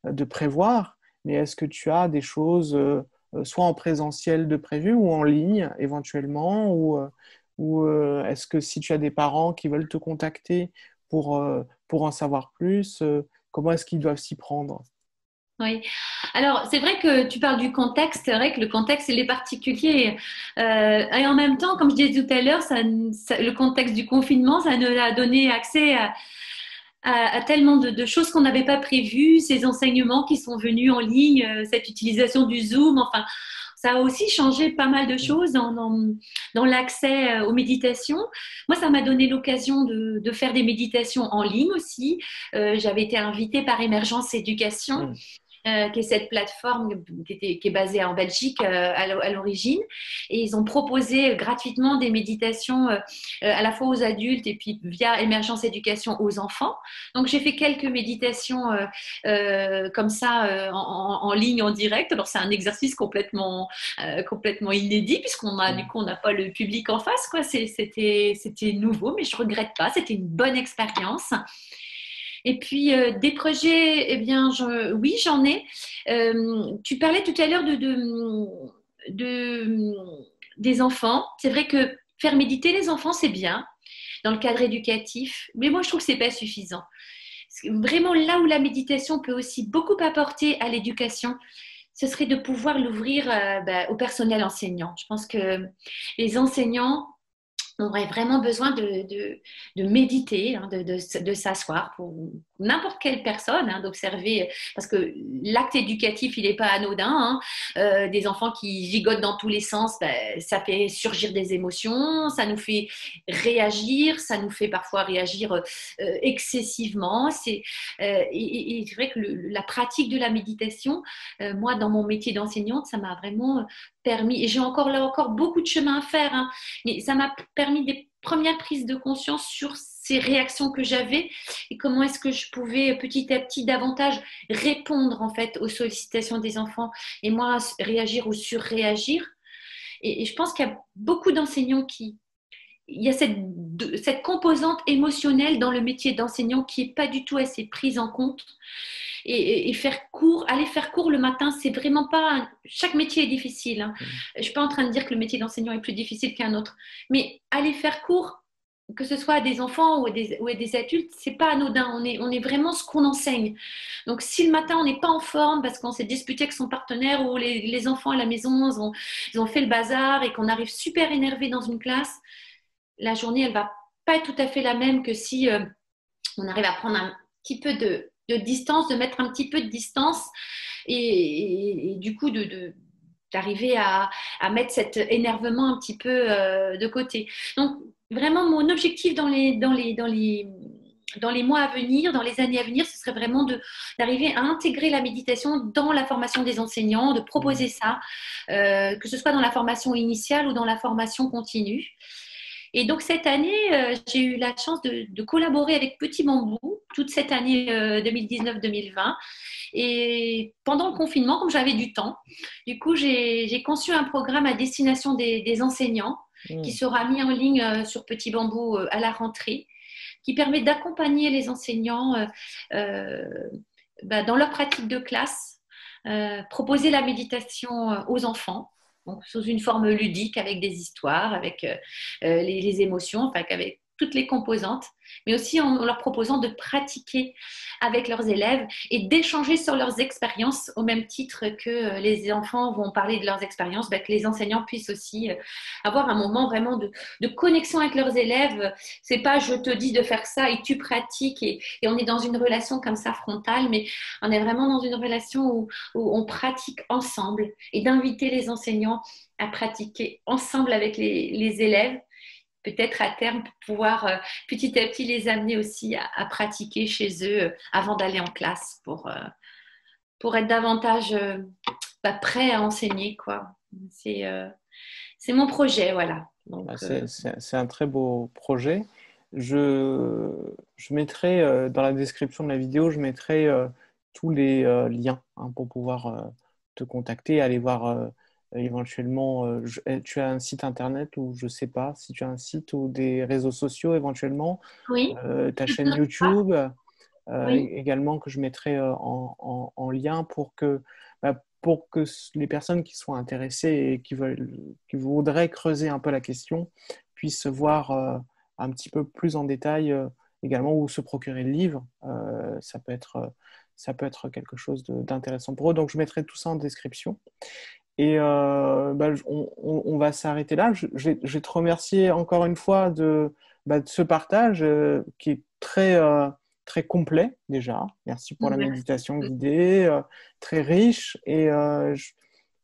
de prévoir, mais est-ce que tu as des choses soit en présentiel de prévu ou en ligne éventuellement, ou est-ce que si tu as des parents qui veulent te contacter pour en savoir plus, comment est-ce qu'ils doivent s'y prendre? Oui. Alors, c'est vrai que tu parles du contexte. C'est vrai que le contexte, il est particulier. Et en même temps, comme je disais tout à l'heure, le contexte du confinement, ça nous a donné accès à tellement de choses qu'on n'avait pas prévues, ces enseignements qui sont venus en ligne, cette utilisation du Zoom. Enfin, ça a aussi changé pas mal de Mm. choses dans l'accès aux méditations. Moi, ça m'a donné l'occasion de faire des méditations en ligne aussi. J'avais été invitée par Émergence Éducation, Mm. qui est cette plateforme qui est basée en Belgique à l'origine. Et ils ont proposé gratuitement des méditations à la fois aux adultes et puis via Émergence Éducation aux enfants. Donc j'ai fait quelques méditations comme ça en ligne, en direct. Alors c'est un exercice complètement inédit puisqu'on a du Mm. coup on n'a pas le public en face, quoi. C'était nouveau, mais je regrette pas. C'était une bonne expérience. Et puis, des projets, eh bien, oui, j'en ai. Tu parlais tout à l'heure de- des enfants. C'est vrai que faire méditer les enfants, c'est bien dans le cadre éducatif, mais moi, je trouve que c'est pas suffisant. Vraiment, là où la méditation peut aussi beaucoup apporter à l'éducation, ce serait de pouvoir l'ouvrir au personnel enseignant. Je pense que les enseignants on aurait vraiment besoin de méditer, hein, de s'asseoir pour n'importe quelle personne, hein, d'observer, parce que l'acte éducatif, il n'est pas anodin. Hein. Des enfants qui gigotent dans tous les sens, ben, ça fait surgir des émotions, ça nous fait réagir, ça nous fait parfois réagir excessivement. Et c'est vrai que la pratique de la méditation, moi, dans mon métier d'enseignante, ça m'a vraiment permis, et j'ai encore là encore beaucoup de chemin à faire, hein, mais ça m'a permis des premières prises de conscience sur ces réactions que j'avais et comment est-ce que je pouvais petit à petit davantage répondre en fait aux sollicitations des enfants et moi réagir ou surréagir. Et je pense qu'il y a beaucoup d'enseignants qui il y a cette composante émotionnelle dans le métier d'enseignant qui n'est pas du tout assez prise en compte. Et faire cours, aller faire cours le matin, c'est vraiment pas. Chaque métier est difficile. Hein. Mm. Je suis pas en train de dire que le métier d'enseignant est plus difficile qu'un autre, mais aller faire cours, que ce soit à des enfants ou à des adultes, c'est pas anodin. On est vraiment ce qu'on enseigne. Donc, si le matin on n'est pas en forme parce qu'on s'est disputé avec son partenaire ou les enfants à la maison ils ont fait le bazar et qu'on arrive super énervé dans une classe, la journée elle va pas être tout à fait la même que si on arrive à prendre un petit peu de distance, de mettre un petit peu de distance et du coup d'arriver à mettre cet énervement un petit peu de côté. Donc vraiment mon objectif dans les mois à venir, dans les années à venir, ce serait vraiment d'arriver à intégrer la méditation dans la formation des enseignants, de Mm. proposer ça, que ce soit dans la formation initiale ou dans la formation continue. Et donc cette année, j'ai eu la chance de collaborer avec Petit Bambou toute cette année 2019-2020. Et pendant le confinement, comme j'avais du temps, du coup, j'ai conçu un programme à destination des enseignants qui Mm. sera mis en ligne sur Petit Bambou à la rentrée, qui permet d'accompagner les enseignants euh, dans leur pratique de classe, proposer la méditation aux enfants. Donc, sous une forme ludique, avec des histoires, avec les émotions, enfin, avec toutes les composantes, mais aussi en leur proposant de pratiquer avec leurs élèves et d'échanger sur leurs expériences au même titre que les enfants vont parler de leurs expériences, que les enseignants puissent aussi avoir un moment vraiment de connexion avec leurs élèves. C'est pas je te dis de faire ça et tu pratiques et on est dans une relation comme ça frontale, mais on est vraiment dans une relation où on pratique ensemble et d'inviter les enseignants à pratiquer ensemble avec les élèves, peut-être à terme pour pouvoir petit à petit les amener aussi à pratiquer chez eux avant d'aller en classe pour être davantage prêt à enseigner, quoi. C'est euh, c'est mon projet, voilà. Bah, Donc, c'est un très beau projet. Je mettrai dans la description de la vidéo, je mettrai tous les liens hein, pour pouvoir te contacter, aller voir éventuellement. Tu as un site internet ou je sais pas si tu as un site ou des réseaux sociaux éventuellement, oui, ta chaîne YouTube oui, également que je mettrai en lien pour que les personnes qui sont intéressées et qui voudraient creuser un peu la question puissent voir un petit peu plus en détail également où se procurer le livre. Ça peut être, ça peut être quelque chose d'intéressant pour eux. Donc, je mettrai tout ça en description. Et on va s'arrêter là. Je vais te remercier encore une fois de ce partage qui est très complet déjà. Merci pour la méditation guidée, très riche. Et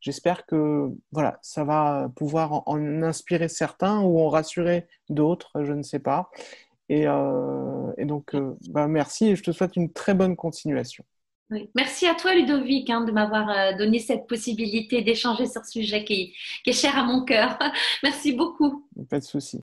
j'espère que voilà, ça va pouvoir en inspirer certains ou en rassurer d'autres, je ne sais pas. Et donc, merci et je te souhaite une très bonne continuation. Oui. Merci à toi, Ludovic, de m'avoir donné cette possibilité d'échanger sur ce sujet qui est cher à mon cœur. Merci beaucoup. Pas de souci.